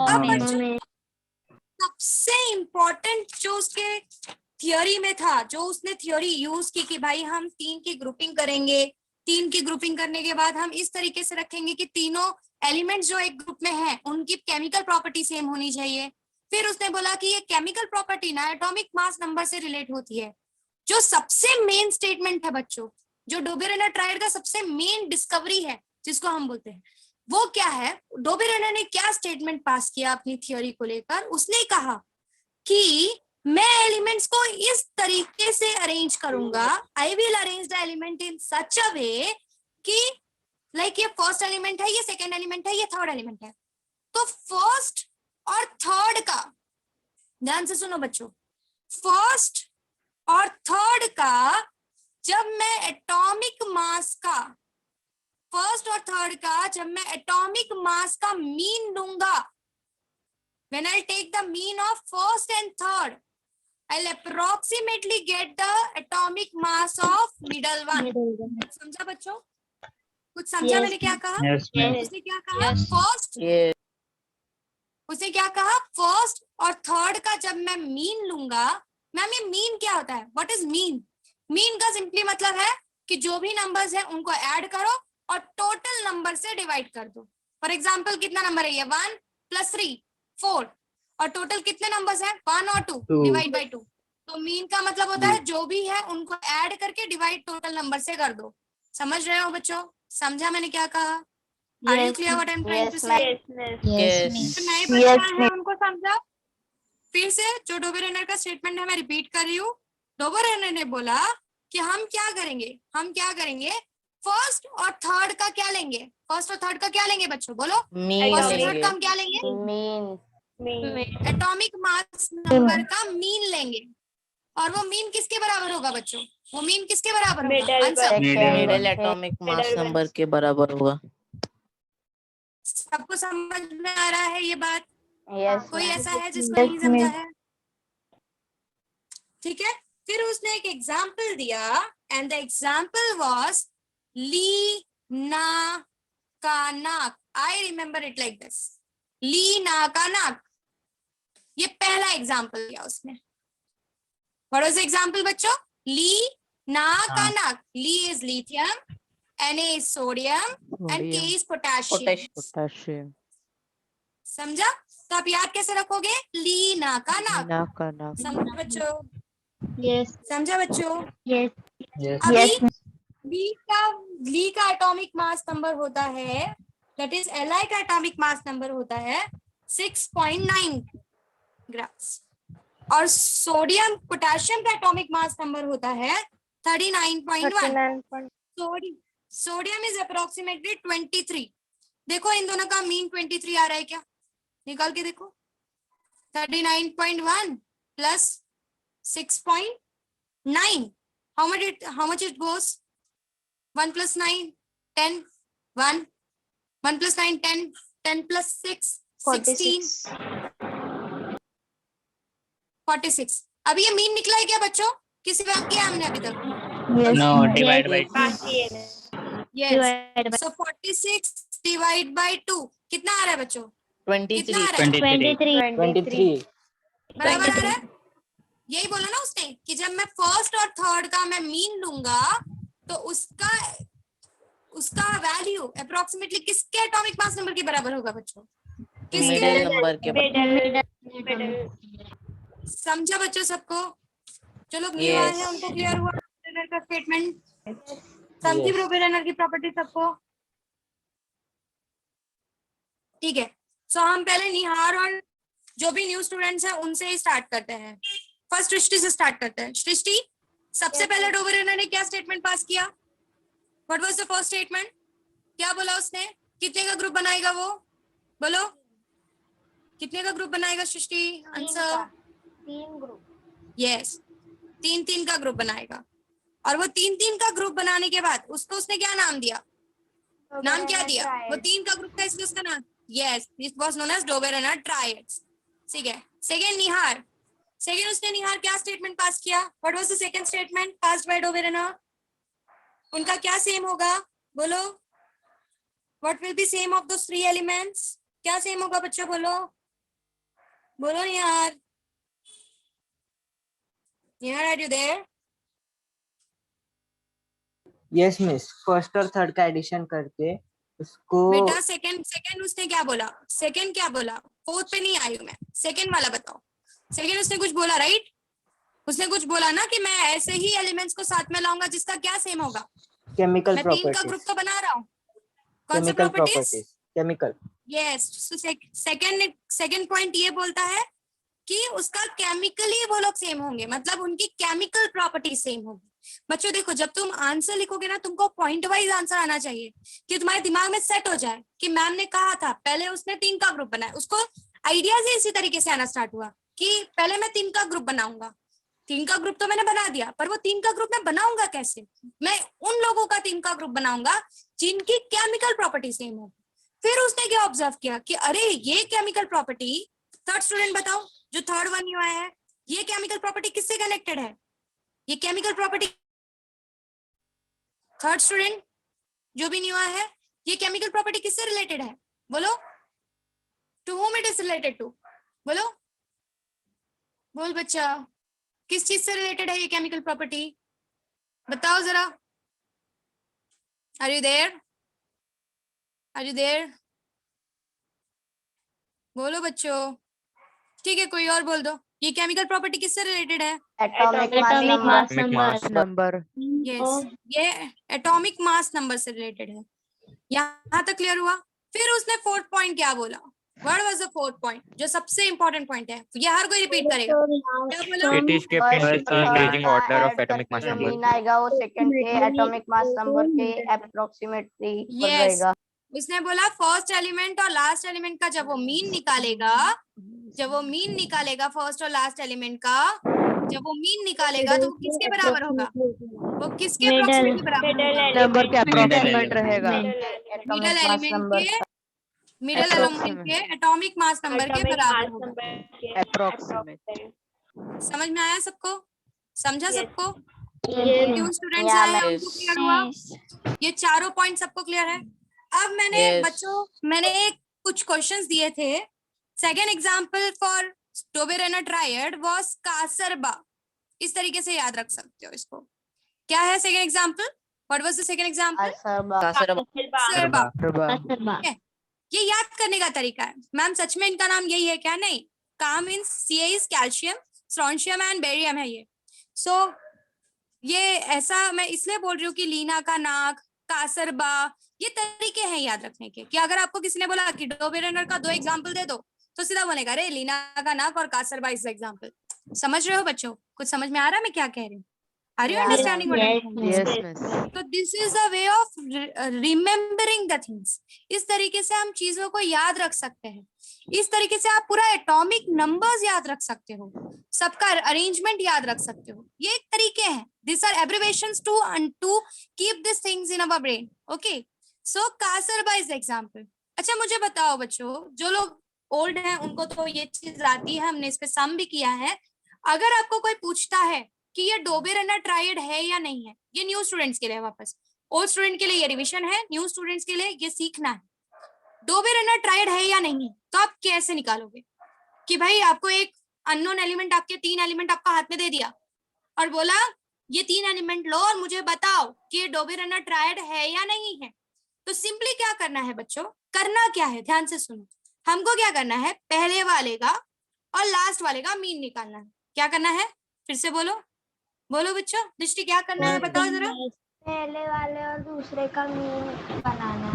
अब बच्चों सबसे इम्पोर्टेंट जो उसके थियोरी में था, जो उसने थियोरी यूज की कि भाई हम 3 की ग्रुपिंग करेंगे, 3 की ग्रुपिंग करने के बाद हम इस तरीके से रखेंगे कि तीनों एलिमेंट्स जो एक ग्रुप में हैं उनकी केमिकल प्रॉपर्टी सेम होनी चाहिए। फिर उसने बोला कि ये केमिकल प्रॉपर्टी ना एटॉमिक मास नंबर से रिलेट होती है। जो सबसे मेन स्टेटमेंट है बच्चों, जो डोबेरेनर ट्रायड का सबसे मेन डिस्कवरी है जिसको हम बोलते हैं, वो क्या है? डोबेरेनर ने क्या स्टेटमेंट पास किया अपनी थियोरी को लेकर? उसने कहा कि मैं एलिमेंट्स को इस तरीके से अरेंज करूंगा, I will arrange the element in such a way कि लाइक ये फर्स्ट एलिमेंट है, ये सेकेंड एलिमेंट है, ये थर्ड एलिमेंट है। तो फर्स्ट और थर्ड का, ध्यान से सुनो बच्चों, फर्स्ट और थर्ड का जब मैं एटॉमिक मास का, फर्स्ट और थर्ड का जब मैं एटॉमिक मास का मीन लूंगा, when I'll take the mean of first and third, I'll approximately get the atomic mass of middle one. समझा बच्चों? कुछ समझा Yes, मैंने क्या कहा? Yes, ma'am. उसने क्या कहा? Yes. फर्स्ट, ये उसने क्या कहा? फर्स्ट और थर्ड का जब मैं मीन लूंगा, मैम ये मीन क्या होता है? What is mean? मीन का सिंपली मतलब है कि जो भी नंबर्स है उनको ऐड करो और टोटल नंबर से डिवाइड कर दो। फॉर एग्जाम्पल कितना नंबर है ये? 1 + 3 4, और टोटल कितने नंबर्स हैं? 1 और 2 Two. Divide by 2। तो मीन का मतलब होता है जो भी है उनको ऐड करके डिवाइड टोटल नंबर से कर दो। समझ रहे हो बच्चों? समझा मैंने क्या कहा? Are you Yes, clear what I am trying to yes, say? ma'am. Yes. जो नए Yes, बच्चे आए हैं ma'am. उनको समझा? फिर से जो डोबेरेनर का स्टेटमेंट है मैं रिपीट कर रही हूँ। डोबेरेनर ने बोला कि हम क्या करेंगे, फर्स्ट और थर्ड का क्या लेंगे? फर्स्ट और थर्ड का क्या लेंगे बच्चों? बोलो। मीन फर्स्ट और थर्ड लेंगे। का हम क्या लेंगे? Mean. एटॉमिक मास नंबर का मीन लेंगे। और वो मीन किसके बराबर होगा बच्चों? वो मीन किसके बराबर होगा? Middle answer. one. Middle atomic mass Middle one. Number के बराबर होगा। सबको समझ में आ रहा है ये बात? Yes, कोई ma'am. ऐसा है जिसको Yes, नहीं समझा ma'am. है? ठीक है, फिर उसने एक एग्जाम्पल दिया and the example was Li Na का नाक। I remember it like this, Li Na का नाक। ये पहला एग्जाम्पल दिया उसने। व्हाट वाज द एग्जाम्पल बच्चों? ली ना का नाक। Li is lithium, Na is sodium and K is potassium. Potassium. समझा? तो आप याद कैसे रखोगे? ली ना का नाक। ना का ना। समझा बच्चों? Yes. समझा बच्चों? Yes. Yes. अभी Yes, ma'am. ली का एटॉमिक मास नंबर होता है, दैट इज Li का एटॉमिक मास नंबर होता है 6.9 ग्राम्स, और सोडियम पोटेशियम का एटॉमिक मास नंबर होता है 39.1। Sodium is approximately 23। देखो इन दोनों का मीन 23 आ रहा है क्या? निकाल के देखो। 39.1 plus 6.9, how much it goes? 1 plus 9 10, 1 plus 9 10, 10 plus 6 16, 46। अभी ये मीन निकला है क्या बच्चों? किसी बात किया हमने अभी तक? Yes, No, ma'am. divide by yes. So 46 divide by 2 कितना आ रहा है बच्चों? 23। कितना आ रहा है? 23. 23. बराबर आ रहा है? यही बोला ना उसने कि जब मैं फर्स्ट और थर्ड का मैं मीन लूंगा तो उसका वैल्यू अप्रोक्सीमेटली किसके एटॉमिक मास नंबर के बराबर होगा बच्चों? किसके? मिडिल नंबर के बराबर। समझा बच्चों सबको? जो लोग न्यू आए Yes. हैं उनको क्लियर हुआ प्रोपेलर का स्टेटमेंट? समझी Yes. प्रोपेलर की प्रॉपर्टी सबको? ठीक है, सो हम पहले निहार और जो भी न्यू स्टूडेंट्स हैं उनसे ही स्टार्ट करते हैं। फर्स्ट सृष्टि से स्टार्ट करते हैं। सृष्टि, सबसे पहले डोबेरेनर ने क्या स्टेटमेंट पास किया? What was the first statement? क्या बोला उसने? कितने का ग्रुप बनाएगा वो? बोलो, कितने का ग्रुप बनाएगा सृष्टि? आंसर। 3 ग्रुप। यस, 3-3 का ग्रुप बनाएगा। और वो 3-3 का ग्रुप बनाने के बाद उसको उसने क्या नाम दिया? नाम क्या दिया? वो 3 का ग्रुप था इसलिए उसका नाम, yes, it was known as Dobereiner triads. ठीक है, सेकंड निहार। सेकंड उसने निहार क्या स्टेटमेंट पास किया? What was the second statement passed by Dobereiner? उनका क्या सेम होगा? बोलो, what will be same of those 3 elements? क्या सेम होगा बच्चों? बोलो बोलो Nihar. Nihar, are you there? Yes, miss. First और थर्ड का एडिशन करके उसको बेटा सेकंड उसने क्या बोला? सेकंड क्या बोला? फोर्थ पे नहीं आई हूं मैं, सेकंड वाला बताओ। सेकंड उसने कुछ बोला, राइट? उसने कुछ बोला ना कि मैं ऐसे ही एलिमेंट्स को साथ में लाऊंगा जिसका क्या सेम होगा। केमिकल मैं 3 का ग्रुप प्रॉपर्टीज. तो बना रहा हूँ। कौन सा chemical properties? Properties. Chemical. Yes, second point ये बोलता है कि उसका केमिकली वो लोग सेम होंगे, मतलब उनकी केमिकल प्रॉपर्टी सेम होगी। बच्चों देखो, जब तुम आंसर लिखोगे ना, तुमको पॉइंट वाइज आंसर आना चाहिए कि तुम्हारे दिमाग में सेट हो जाए कि मैम ने कहा था पहले उसने 3 का ग्रुप बनाया, उसको आइडियाज ही इसी तरीके से आना स्टार्ट हुआ कि पहले मैं 3 का ग्रुप बनाऊंगा। 3 का ग्रुप तो मैंने बना दिया, पर वो 3 का ग्रुप मैं बनाऊंगा कैसे? मैं उन लोगों का 3 का ग्रुप बनाऊंगा जिनकी केमिकल प्रॉपर्टी सेम हो। फिर उसने क्या ऑब्जर्व किया कि अरे ये केमिकल प्रॉपर्टी, थर्ड स्टूडेंट बताओ जो थर्ड वन हुआ है, ये केमिकल प्रॉपर्टी किससे कनेक्टेड है? ये केमिकल प्रॉपर्टी, थर्ड स्टूडेंट जो भी नहीं हुआ है, ये केमिकल प्रॉपर्टी किससे रिलेटेड है? बोलो, to whom it is related to? बोलो, बोल बच्चा, किस चीज से रिलेटेड है ये केमिकल प्रॉपर्टी? बताओ जरा। Are you there? Are you there? बोलो बच्चों। ठीक है, कोई और बोल दो। ये केमिकल प्रॉपर्टी किससे रिलेटेड है? Atomic Atomic mass mass number. number. Number. Yes, ये एटॉमिक मास नंबर से रिलेटेड है। यहाँ तक क्लियर हुआ? फिर उसने फोर्थ पॉइंट क्या बोला? What was the fourth point, जो सबसे इंपॉर्टेंट पॉइंट है? ये हर कोई रिपीट करेगा। क्या बोला? It is kept in increasing order of atomic mass जो number. मीन आएगा वो सेकंड के एटॉमिक मास नंबर के अप्रोक्सीमेटली इक्वल Yes. रहेगा। उसने बोला फर्स्ट एलिमेंट और लास्ट एलिमेंट का जब वो मीन निकालेगा, जब वो मीन निकालेगा फर्स्ट और लास्ट एलिमेंट का, जब वो मीन निकालेगा तो वो किसके बराबर होगा? वो किसके अप्रोक्सीमेटली बराबर होगा? नंबर के अप्रोक्सीमेट रहेगा। मिडल एलिमेंट के, मिडल एलिमेंट के एटॉमिक मास नंबर के बराबर होगा। अप्रोक्सीमेट। समझ में आया सबको? समझा सबको? Yes. क्यों स्टूडेंट्स Yeah, आए, उनको क्लियर हुआ? ये चारों पॉइंट सबको क्लियर है? अब मैंने Yes. बच्चों, मैंने कुछ क्वेश्चंस दिए थे। Second example for Dobereiner triad was कासरबा। इस तरीके से याद रख सकते हो इसको। क्या है second example? What was the second example? कासरबा। ये याद करने का तरीका है। मैम सच में इनका नाम यही है क्या? नहीं, का means C is calcium, strontium and barium है ये। सो ये ऐसा मैं इसलिए बोल रही हूँ कि लीना का नाक, कासरबा, ये तरीके हैं याद रखने के। कि अगर आपको किसी ने बोला कि डोबेरेनर का 2 एग्जाम्पल दे दो, तो सीधा बोलेगा अरे लीना का नाक और कासरबा इज एग्जाम्पल। समझ रहे हो बच्चों? कुछ समझ में आ रहा है मैं क्या कह रही हूँ? Are you Yeah. Understanding what I am saying? Yes miss. तो this is the way of remembering the things. इस तरीके से हम चीजों को याद रख सकते हैं। इस तरीके से आप पूरा एटॉमिक नंबर्स याद रख सकते हो, सबका अरेंजमेंट याद रख सकते हो। ये एक तरीके हैं। This are abbreviations to keep this things in our brain. Okay, so कासरबा इज एग्जांपल। अच्छा मुझे बताओ बच्चों, जो लोग ओल्ड हैं उनको तो ये चीज आती है, हमने इस पे सम भी किया है। अगर आपको कोई पूछता है कि ये डोबेरेनर ट्रायड है या नहीं है, ये न्यू स्टूडेंट्स के लिए, वापस ओल्ड स्टूडेंट के लिए ये रिवीजन है, न्यू स्टूडेंट्स के लिए ये सीखना है। डोबेरेनर ट्रायड है या नहीं है, तो आप कैसे निकालोगे? कि भाई आपको एक अननोन एलिमेंट, आपके 3 एलिमेंट आपका हाथ में दे दिया और बोला ये 3 एलिमेंट लो और मुझे बताओ कि ये डोबेरेनर ट्रायड है या नहीं है। तो सिंपली क्या करना है बच्चों? करना क्या है, ध्यान से सुनो। हमको क्या करना है? पहले वाले का और लास्ट वाले का मीन निकालना है। क्या करना है? फिर से बोलो, बोलो बच्चों। दृष्टि क्या करना है बताओ जरा। पहले वाले और दूसरे का मीन बनाना।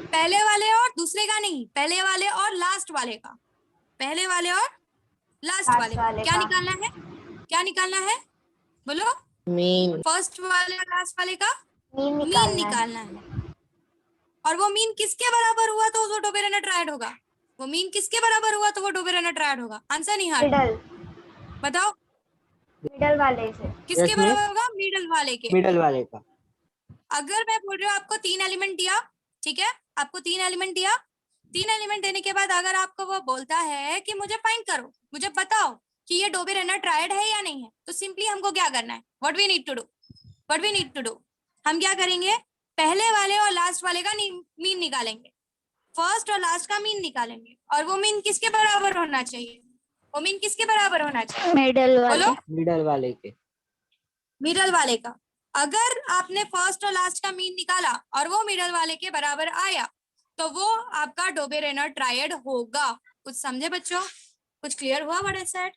पहले वाले और दूसरे का नहीं, पहले वाले और लास्ट वाले का। पहले वाले और लास्ट वाले का क्या निकालना है? क्या निकालना है? बोलो। मीन। फर्स्ट वाले और लास्ट वाले का मीन मीन निकालना है। और वो मीन किसके बराबर हुआ तो वो डोबेरेनर ट्रायड होगा? वो मीन किसके बराबर हुआ तो वो डोबेरेनर ट्रायड होगा? आंसर नहीं हार मिडल, बताओ। मिडल वाले से। किसके Yes, बराबर होगा? मिडल वाले के। मिडल वाले का। अगर मैं बोल रही हूँ आपको 3 एलिमेंट दिया, ठीक है, आपको 3 एलिमेंट दिया, 3 एलिमेंट देने के बाद अगर आपको वो बोलता है कि मुझे फाइंड करो, मुझे बताओ कि ये डोबेरेनर ट्रायड है या नहीं है, तो सिंपली हमको क्या करना है? What we need to do, what we need to do, हम क्या करेंगे? पहले वाले और लास्ट वाले का मीन निकालेंगे, फर्स्ट और लास्ट का मीन निकालेंगे। और वो मीन किसके बराबर होना चाहिए? वो मीन किसके बराबर होना चाहिए? मिडल वाले। बोलो। मिडल वाले के। मिडल वाले का। अगर आपने फर्स्ट और लास्ट का मीन निकाला और वो मिडल वाले के बराबर आया तो वो आपका डोबेरेनर ट्रायड होगा। कुछ समझे बच्चों? कुछ क्लियर हुआ व्हाट आई सेड?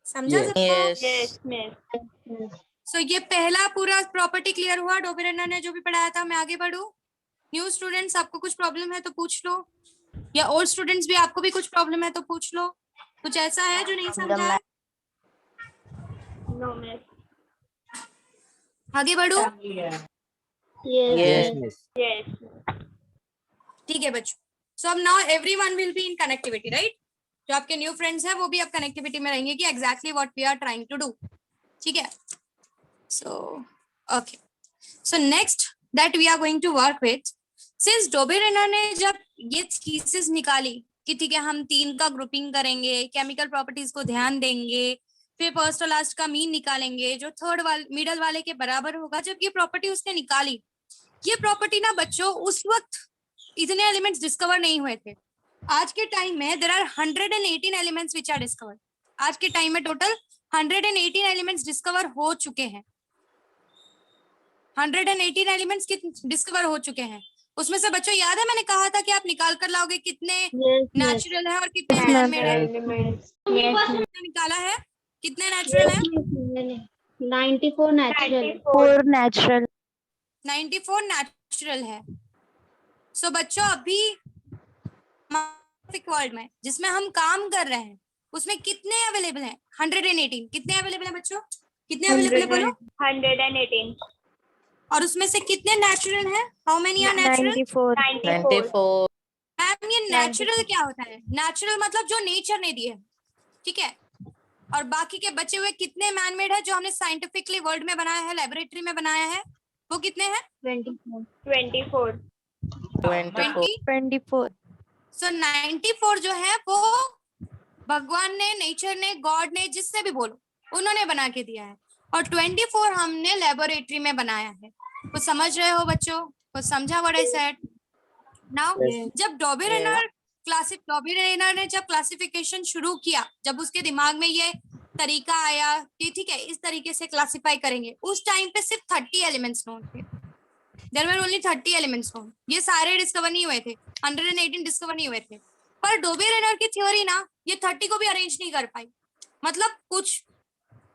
समझा Yes. सबको? यस। सो ये पहला पूरा प्रॉपर्टी क्लियर हुआ डोबेरेनर ने जो भी पढ़ाया था। मैं आगे बढ़ू। न्यू स्टूडेंट्स आपको कुछ प्रॉब्लम है तो पूछ लो, या ओल्ड स्टूडेंट्स भी आपको भी कुछ प्रॉब्लम है तो पूछ लो। कुछ ऐसा है जो नहीं The समझा है? No, miss. आगे बढ़ू? Yes. Yes, miss. Yes. ठीक है बच्चों. सो अब now everyone will be in connectivity, right? जो आपके न्यू फ्रेंड्स हैं वो भी अब कनेक्टिविटी में रहेंगे कि exactly what we are trying to do. ठीक है. So okay. So next that we are going to work with, since Dobereiner ने जब ये थीसिस निकाली कि ठीक है हम 3 का ग्रुपिंग करेंगे, केमिकल प्रॉपर्टीज को ध्यान देंगे, फिर फर्स्ट और लास्ट का मीन निकालेंगे जो थर्ड मिडल वाले के बराबर होगा. जब ये प्रॉपर्टी उसने निकाली, ये प्रॉपर्टी ना बच्चों उस वक्त इतने एलिमेंट्स डिस्कवर नहीं हुए थे. आज के टाइम में there are 118 elements which are discovered. आज के टाइम में टोटल 118 एलिमेंट्स डिस्कवर हो चुके हैं. 118 एलिमेंट्स डिस्कवर हो चुके हैं. उसमें से बच्चों याद है मैंने कहा था कि आप निकाल कर लाओगे कितने नेचुरल है और कितने मैन-मेड है. कितने निकाला है? कितने नेचुरल है? 94 natural. 4 natural. 94 नेचुरल है. सो बच्चों अभी वर्ल्ड में जिसमें हम काम कर रहे हैं उसमें कितने अवेलेबल हैं? 118. कितने अवेलेबल हैं बच्चों? कितने अवेलेबल है बोलो? 118. और उसमें से कितने नेचुरल हैं? How many are natural? 94. Ma'am ये नेचुरल क्या होता है? नेचुरल मतलब जो नेचर ने दिए, ठीक है. और बाकी के बचे हुए कितने मैनमेड है जो हमने साइंटिफिकली वर्ल्ड में बनाया है, लेबोरेटरी में बनाया है, वो कितने हैं? 24. 24. सो 94 जो है वो भगवान ने, नेचर ने, गॉड ने, जिससे भी बोलो उन्होंने बना के दिया है. और 24 हमने लेबोरेटरी में बनाया है. कुछ समझ रहे हो बच्चों? कुछ समझा व्हाट आई सेड? नाउ जब डॉबेरेनर ने जब क्लासिफिकेशन शुरू किया, जब उसके दिमाग में ये तरीका आया कि ठीक है इस तरीके से क्लासिफाई करेंगे, उस टाइम पे सिर्फ 30 एलिमेंट्स नोन थे. There were only 30 elements known. ये सारे डिस्कवर नहीं हुए थे, 118 डिस्कवर नहीं हुए थे. पर डोबेरेनर की थ्योरी ना ये 30 को भी अरेंज नहीं कर पाई. मतलब कुछ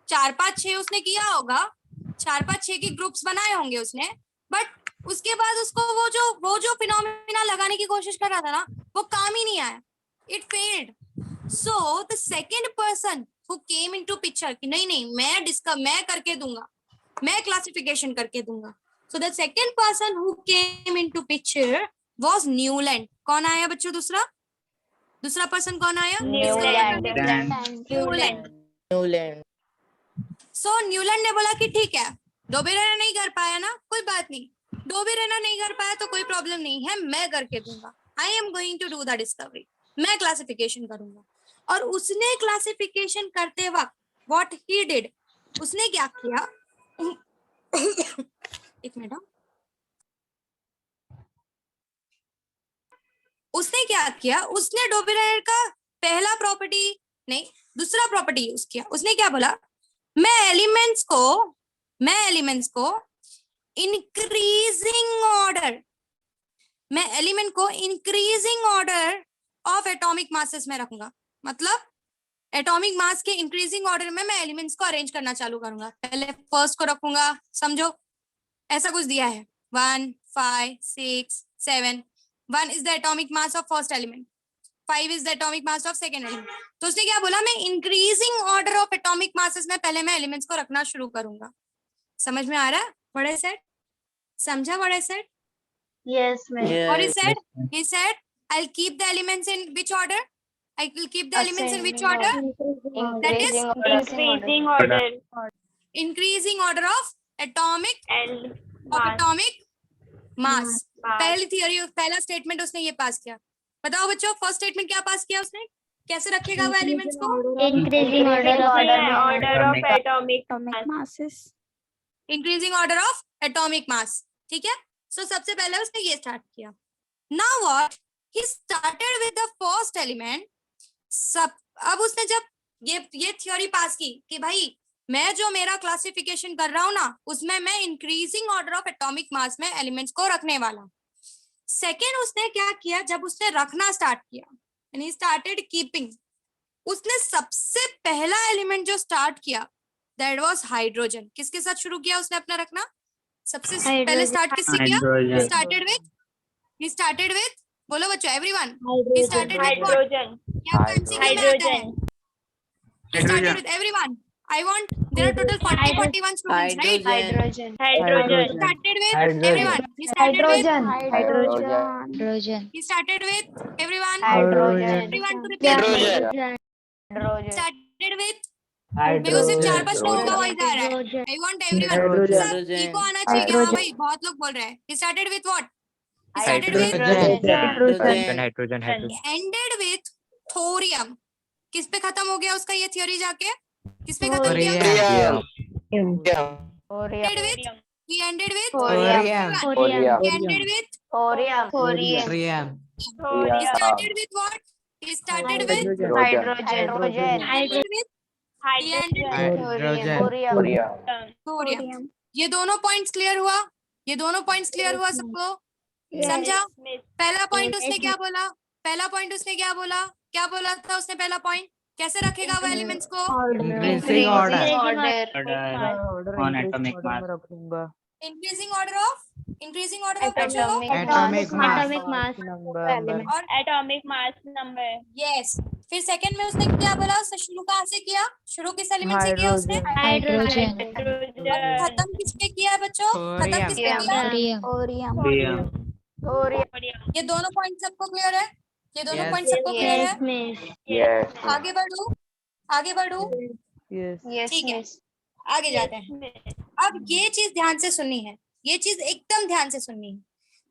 4-5-6 उसने किया होगा, 4-5-6 के ग्रुप्स बनाए होंगे उसने, बट उसके बाद उसको वो जो फिनोमेना लगाने की कोशिश कर रहा था ना वो काम ही नहीं आया. It failed. So the second person who came into picture कि नहीं मैं करके दूंगा, मैं क्लासिफिकेशन करके दूंगा. So the second person who came into picture was Newland. कौन आया बच्चों? दूसरा पर्सन कौन आया? Newland. न्यूलैंड. सो न्यूलैंड ने बोला कि ठीक है डोबेरेनर नहीं कर पाया ना, कोई बात नहीं. डोबेरेनर नहीं कर पाया तो कोई प्रॉब्लम नहीं है, मैं करके दूंगा. I am going to do the discovery. मैं क्लासिफिकेशन करूंगा. और उसने क्लासिफिकेशन करते वक्त व्हाट ही डिड, उसने क्या किया? एक मिनट. उसने क्या किया? उसने डोबेरेनर का पहला प्रॉपर्टी नहीं दूसरा प्रॉपर्टी यूज किया. उसने क्या बोला? मैं एलिमेंट्स को इंक्रीजिंग ऑर्डर, मैं एलिमेंट को increasing order of atomic masses में रखूंगा. मतलब एटॉमिक मास के इंक्रीजिंग ऑर्डर में मैं एलिमेंट्स को अरेंज करना चालू करूंगा. पहले फर्स्ट को रखूंगा, समझो ऐसा कुछ दिया है 1, 5, 6, 7. 1 is the atomic mass of first element, 5 is the atomic mass of second element. तो उसने क्या बोला? मैं increasing order of atomic masses में पहले मैं एलिमेंट्स को रखना शुरू करूंगा. समझ में आ रहा है व्हाट आई सेड? समझा what I said? Yes, miss. What he said? He said, I'll keep the elements in which order? I will keep the elements in which order? That is Increasing order. increasing order of atomic Mass. mass. पहली theory, पहला statement उसने ये पास किया. बताओ बच्चों first statement क्या पास किया उसने? कैसे रखेगा वो एलिमेंट्स को? Increasing order of atomic masses. Increasing order of atomic mass. ठीक है. सो सबसे पहले उसने ये स्टार्ट किया. Now what he started with the first element. सब अब उसने जब ये थ्योरी पास की कि भाई मैं जो मेरा क्लासिफिकेशन कर रहा हूं ना उसमें मैं increasing order of atomic mass में एलिमेंट्स को रखने वाला. सेकेंड उसने क्या किया? जब उसने रखना स्टार्ट किया एंड ही स्टार्टेड कीपिंग, उसने सबसे पहला एलिमेंट जो स्टार्ट किया दैट वाज हाइड्रोजन. किसके साथ शुरू किया उसने अपना रखना? सबसे पहले स्टार्ट किससे किया? He started with बोलो बच्चों everyone. He started with what? hydrogen. क्या आपको MCQ में आता है? He started with everyone. I want, there are total 41 students, right? Hydrogen. He started with Hydrogen. everyone. He started with, Hydrogen. he started with everyone. Hydrogen. Everyone to repeat. Hydrogen. Started with, मेरे को सिर्फ 4-5 लोगों का voice आ रहा है. I want everyone. Hydrogen. सब eco आना चाहिए कि हाँ भाई बहुत लोग बोल रहे हैं. He started with what? He started with, Hydrogen. ended with thorium. किस पे खत्म हो गया उसका ये थ्योरी जाके? किस पे खत्म किया? Ended with, he ended with, Thorium. he ended with, Thorium. he started with what? He started with, Hydrogen. ended with, he ended with thorium. ये दोनों पॉइंट्स क्लियर हुआ? ये दोनों पॉइंट्स क्लियर हुआ सबको? समझा? पहला पॉइंट उसने क्या बोला? पहला पॉइंट उसने क्या बोला? क्या बोला था उसने पहला पॉइंट? कैसे रखेगा वो एलिमेंट्स को? Increasing order. On atomic mass. Increasing order of बच्चों Atomic mass. और atomic mass number. यस. फिर सेकंड में उसने क्या बोला? उसने शुरू कहाँ से किया? शुरू किस एलिमेंट से किया उसने? Hydrogen. और खत्म किस पे किया बच्चों? खत्म किस पे किया? ये दोनों पॉइंट सबको क्लियर है? ये दोनों पॉइंट सबको क्लियर है? आगे बढ़ू ठीक है, आगे जाते हैं. अब ये चीज ध्यान से सुननी है, ये चीज एकदम ध्यान से सुननी है.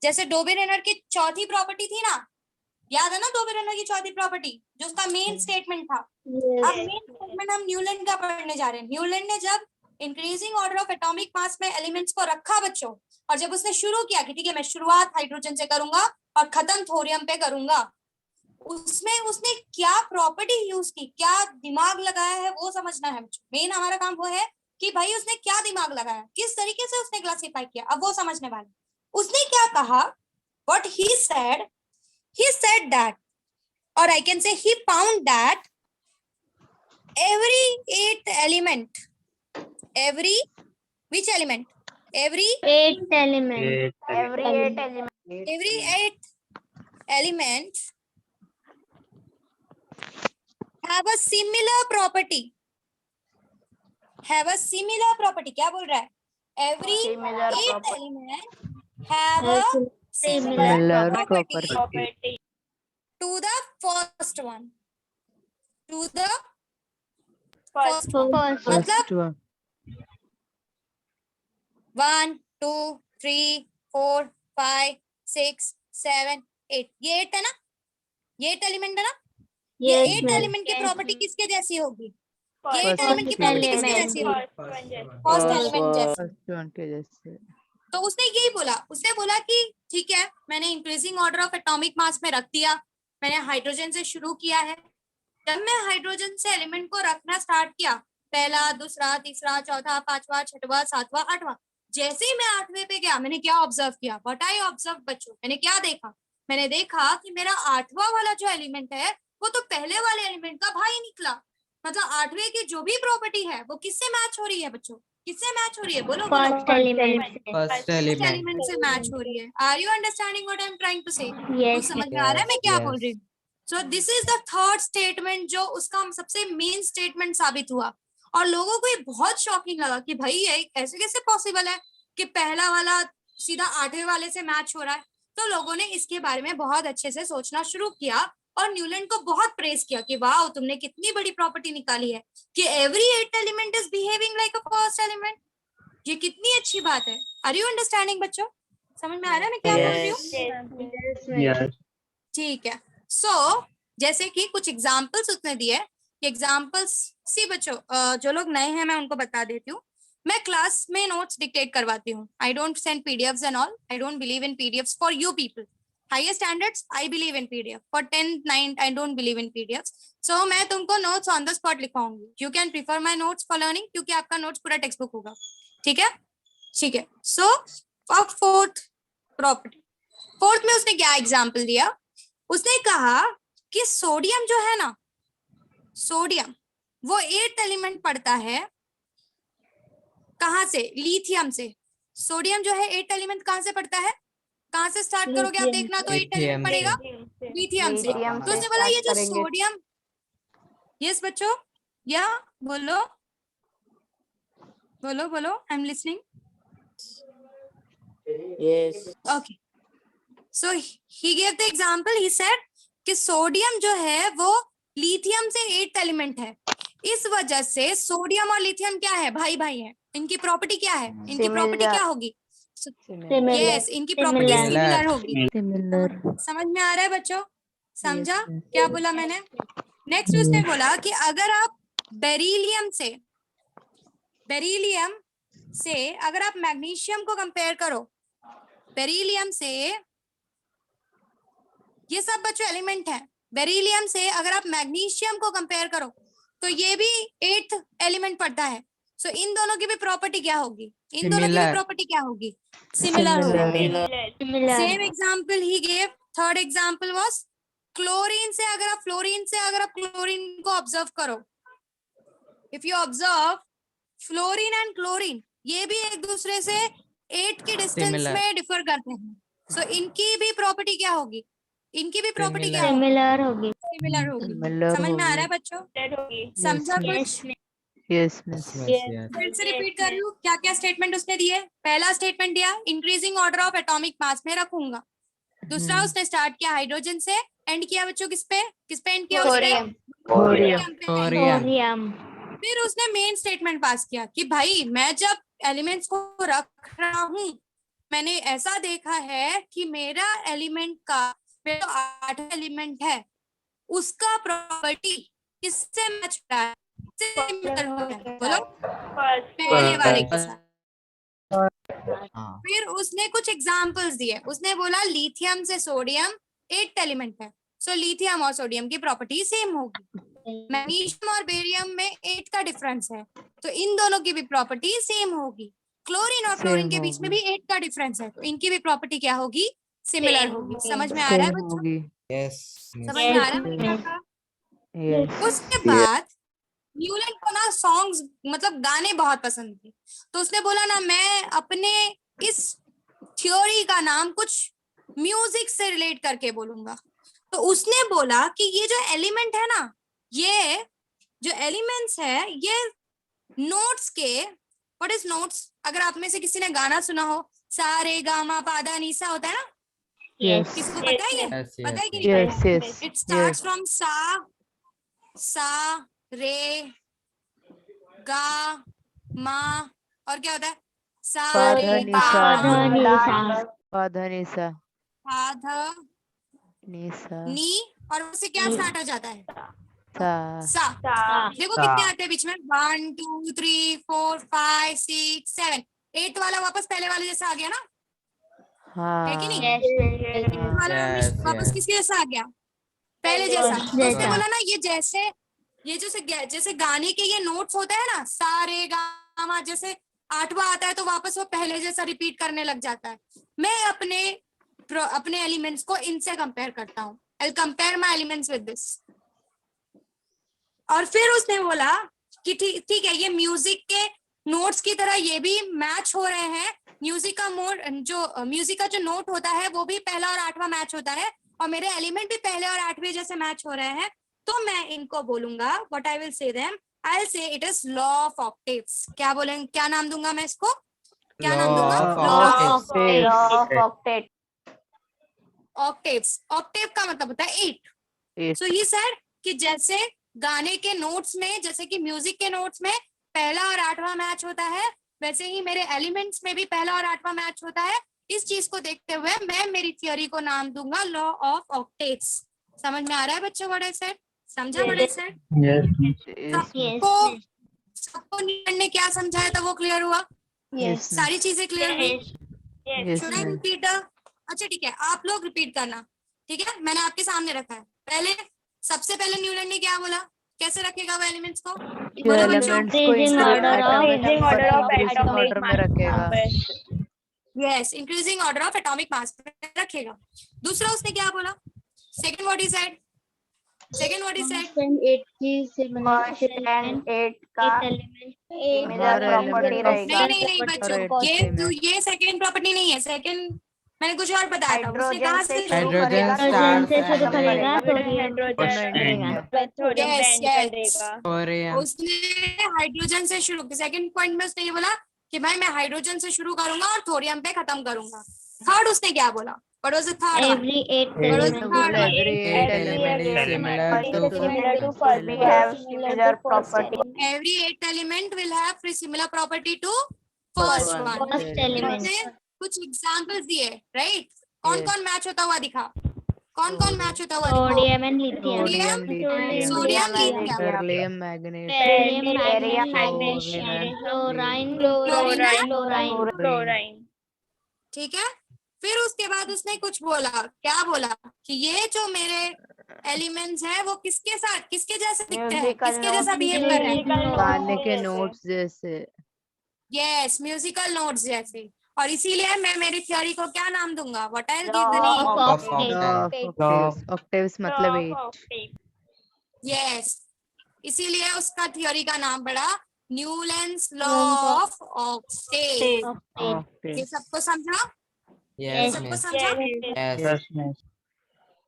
जैसे डोबेरेनर की चौथी प्रॉपर्टी थी ना, याद है ना डोबेरेनर की चौथी प्रॉपर्टी जो उसका मेन स्टेटमेंट था. अब मेन स्टेटमेंट हम न्यूलैंड का पढ़ने जा रहे हैं. न्यूलैंड ने जब increasing order of atomic mass में एलिमेंट्स को रखा बच्चों, और जब उसने शुरू किया कि ठीक है मैं शुरुआत हाइड्रोजन से करूंगा और खत्म थोरियम पे करूंगा, उसमें उसने क्या प्रॉपर्टी यूज की, क्या दिमाग लगाया है वो समझना है. मेन हमारा काम वो है कि भाई उसने क्या दिमाग लगाया, किस तरीके से उसने क्लासिफाई किया, अब वो समझने वाले. उसने क्या कहा? व्हाट ही सेड दैट, और I can say he found that every 8 element, every which element? Every 8 elements. Every 8 elements. every 8 elements have a similar property. Have a similar property. क्या बोल रहा है? Every Similar 8 property. element have a similar property to the first one. To the first one. मतलब 1, 2, 3, 4, 5, 6, 7, 8. ये 8 है ना? ये 8 element है ना? ये 8 एलिमेंट की प्रॉपर्टी किसके जैसी होगी? ये 8 एलिमेंट की प्रॉपर्टी किसके जैसी होगी? फर्स्ट एलिमेंट जैसी. तो उसने यही बोला, उसने बोला कि ठीक है मैंने increasing order of atomic mass में रख दिया, मैंने हाइड्रोजन से शुरू किया है. जब मैं हाइड्रोजन से एलिमेंट को रखना स्टार्ट किया, पहला, दूसरा, तीसरा, चौथा, पांचवा, छठवां, सातवां, आठवां, जैसे ही मैं 8वें पे गया मैंने क्या ऑब्जर्व किया? व्हाट आई ऑब्जर्व बच्चों, मैंने क्या देखा? मैंने देखा कि मेरा 8वां वाला जो एलिमेंट है वो तो पहले वाले एलिमेंट का भाई निकला. मतलब 8वें की जो भी प्रॉपर्टी है वो किससे मैच हो रही है बच्चों? किससे मैच हो रही है? बोलो बोलो. First element. First element element. से मैच हो रही है. Are you understanding what I am trying to say? Yes. समझ में आ रहा है मैं क्या Yes. बोल रही हूँ? So this is the third statement जो उसका सबसे मेन स्टेटमेंट साबित हुआ. और लोगों को ये बहुत शॉकिंग लगा कि भाई ये ऐसे कैसे पॉसिबल है कि पहला वाला सीधा 8वें वाले से मैच हो रहा है. तो लोगों ने इसके बारे में बहुत अच्छे से सोचना शुरू किया और न्यूलैंड को बहुत प्रेज किया कि वाह तुमने कितनी बड़ी प्रॉपर्टी निकाली है कि every 8 element is behaving like a first element. ये कितनी अच्छी बात है. आर यू अंडरस्टैंडिंग बच्चों? समझ में आ रहा है मैं क्या बोल रही हूँ? ठीक है. सो जैसे कि कुछ एग्जाम्पल्स उसने दिए. एग्जाम्पल्स सी बच्चों, जो लोग नए हैं मैं उनको बता देती हूँ. मैं क्लास में नोट्स डिक्टेट करवाती हूँ. I don't send PDFs and all. I don't believe in PDFs for you people. Higher standards I believe in PDF. For 10th 9th I don't believe in PDFs. So मैं तुमको notes on the spot लिखवाऊंगी. You can prefer my notes for learning क्योंकि आपका notes पूरा text book होगा. ठीक है ठीक है. सो फोर्थ प्रॉपर्टी, फोर्थ में उसने क्या एग्जाम्पल दिया? उसने कहा कि सोडियम जो है ना, सोडियम वो 8th एलिमेंट पड़ता है कहाँ से? लिथियम से. सोडियम जो है 8th एलिमेंट कहाँ से पड़ता है? कहाँ से स्टार्ट करोगे आप देखना तो 8th एलिमेंट पड़ेगा लिथियम से. Lithium तो से उसने बोला ये जो start करेंगे. सोडियम, यस बच्चों, या बोलो बोलो बोलो, I am listening. Yes. Okay. So he gave the example. He said कि सोडियम जो है वो लिथियम से 8th एलिमेंट है. इस वजह से सोडियम और लिथियम क्या है, भाई भाई है. इनकी प्रॉपर्टी क्या है, इनकी प्रॉपर्टी क्या होगी? यस, इनकी प्रॉपर्टी सिमिलर होगी. Similar. समझ में आ रहा है बच्चों? समझा क्या बोला मैंने? नेक्स्ट उसने बोला कि अगर आप बेरिलियम से अगर आप मैग्नीशियम को कंपेयर करो, बेरिलियम से, ये सब बच्चों एलिमेंट है. बेरिलियम से अगर आप मैग्नीशियम को कंपेयर करो तो ये भी 8th एलिमेंट पड़ता है. सो इन दोनों की भी प्रॉपर्टी क्या होगी, इन दोनों की भी Similar. प्रॉपर्टी क्या होगी, सिमिलर होगी. Similar. Same example he gave. Third example was chlorine से अगर आप क्लोरीन को ऑब्जर्व करो, if you observe fluorine and chlorine, ये भी एक दूसरे से 8 के डिस्टेंस Similar. में डिफर करते हैं. सो इनकी भी प्रॉपर्टी क्या होगी, इनकी भी प्रॉपर्टी क्या होगी, Similar होगी. सिमिलर होगी. Similar समझ में आ रहा है होगी. बच्चों? समझा कुछ? Yes, miss. फिर से रिपीट कर रही हूँ क्या क्या स्टेटमेंट उसने दिए. पहला स्टेटमेंट दिया increasing order of atomic mass में रखूंगा. दूसरा उसने स्टार्ट किया हाइड्रोजन से, एंड किया बच्चों किस पे एंड किया उसने? थोरियम. Thorium. फिर उसने मेन स्टेटमेंट पास किया कि भाई मैं जब एलिमेंट्स को रख रहा हूँ, मैंने ऐसा देखा है कि मेरा एलिमेंट का, मेरा जो 8 एलिमेंट है उसका प्रॉपर्टी किससे मैच हो रहा है, किससे similar हो रहा है, बोलो पहले वाले के साथ. फिर उसने कुछ एग्जांपल्स दिए. उसने बोला लिथियम से सोडियम 8th एलिमेंट है, सो लिथियम और सोडियम की प्रॉपर्टी सेम होगी. मैग्नीशियम और बेरियम में 8 का डिफरेंस है, तो इन दोनों की भी प्रॉपर्टी सेम होगी. क्लोरीन और क्लोरीन के बीच में भी 8 का डिफरेंस है, तो इनकी भी प्रॉपर्टी क्या होगी, सिमिलर होगी. समझ में आ रहा है Same बच्चों? होगी. समझ में आ रहा है बच्चों? Yes. उसके बाद न्यूलैंड को ना सॉन्ग्स मतलब गाने बहुत पसंद थे, तो उसने बोला ना मैं अपने इस थ्योरी का नाम कुछ म्यूजिक से रिलेट करके बोलूंगा. तो उसने बोला कि ये जो एलिमेंट है ना, ये जो एलिमेंट्स है ये नोट्स के, व्हाट इज नोट्स, अगर आप में से किसी ने गाना सुना हो सा रे गा मा पा धा नी सा, होता है ना, Yes. किसको पता है ये? Yes, पता है yes, कि नहीं Yes, पता? yes. इट स्टार्ट्स फ्रॉम सा रे गा मा, और क्या होता है, सा पा रे धा नी गा सा. मा पा धा नी सा. पा धा नी सा. नी, और उससे क्या स्टार्ट हो जाता है, सा. सा. देखो सा. कितने आते हैं बीच में, 1 2 3 4 5 6 7, 8 वाला वापस पहले वाले जैसा आ गया ना, है कि नहीं? Yes. 8 वाला Yes, वापस yes. किसके जैसा आ गया, पहले जैसा. तो उसने जैसा. बोला ना ये जैसे, ये जैसे गाने के ये नोट्स होते हैं ना, सा रे गा मा, जैसे 8वां आता है तो वापस वो पहले जैसा रिपीट करने लग जाता है. मैं अपने एलिमेंट्स को इनसे कंपेयर करता हूँ. I compare my elements with this. और फिर उसने बोला कि ठीक है, ये म्यूजिक के नोट्स की तरह ये भी मैच हो रहे हैं. म्यूजिक का जो नोट होता है वो भी पहला और 8वां मैच होता है, और मेरे एलिमेंट भी पहले और 8वें जैसे मैच हो रहे हैं. तो मैं इनको बोलूंगा, what I will say them, I will say it is law of octaves. क्या बोलेंगे, क्या नाम दूंगा मैं इसको, क्या नाम दूंगा, Law of octaves. Law of octet. Octaves. Octave का मतलब होता है 8. Eight. सो ही सेड कि जैसे गाने के नोट्स में, जैसे कि म्यूजिक के नोट्स में पहला और 8वां मैच होता है, वैसे ही मेरे एलिमेंट्स में भी पहला और 8वां मैच होता है. इस चीज को देखते हुए मैं मेरी थ्योरी को नाम दूंगा लॉ ऑफ ऑक्टेट्स. समझ में आ रहा है बच्चों व्हाट आई सेड? समझा व्हाट आई सेड? Yes. सबको न्यूटन ने क्या समझाया था वो क्लियर हुआ? Yes, सारी चीजें क्लियर हुई? Yes, Should I ma'am. repeat? अच्छा ठीक है, आप लोग रिपीट करना. ठीक है, मैंने आपके सामने रखा है. पहले सबसे पहले न्यूटन ने क्या बोला, कैसे रखेगा वो एलिमेंट्स को? जो बोलो बच्चों. एलिमेंट्स को Increasing order of increasing order of atomic order में रखेगा. Yes, increasing order of atomic mass पे रखेगा. दूसरा उसने क्या बोला, second what he said, second what he said, First and 8 का similar हर property element रहेगा. नहीं बच्चों, Right, same है. ये सेकंड प्रॉपर्टी नहीं है. सेकंड मैंने कुछ और बताया था, उसने हाइड्रोजन कहाँ से से शुरू हाइड्रोजन करेगा तो हाइड्रोजन से स्टार्ट शुरू करेगा तो यस यस सोडियम उसने हाइड्रोजन से शुरू, सेकंड पॉइंट में उसने ये बोला कि भाई मैं हाइड्रोजन से शुरू करूंगा और थोरियम पे खत्म करूंगा। थर्ड उसने क्या बोला? What was the third one? every eight What was the element third one? eight element is similar to similar to first we element. have similar property. Every 8 element will have similar property to First first one. one. first element उसने कुछ examples दिए, right? कौन Yes. कौन match होता हुआ दिखा? कौन कौन मैच होता हुआ दिखा? sodium and lithium Sodium, lithium, sodium, lithium, lithium, barium barium, magnesium chlorine chlorine, chlorine ठीक है। फिर उसके बाद उसने कुछ बोला, क्या बोला कि ये जो मेरे एलिमेंट्स हैं वो किसके साथ, किसके जैसे दिखते हैं, Musical किसके जैसा notes. बिहेव कर रहे हैं? गाने के नोट्स जैसे यस, म्यूजिकल नोट्स जैसे। और इसीलिए मैं मेरी थ्योरी को क्या नाम दूंगा? What I will Law give the name? of Of octave. Octaves मतलब 8 यस, इसीलिए उसका थ्योरी का नाम पड़ा Newlands law of Octave. octave ये सबको समझा? Yes, सबको miss. समझा? Yes. Yes, miss.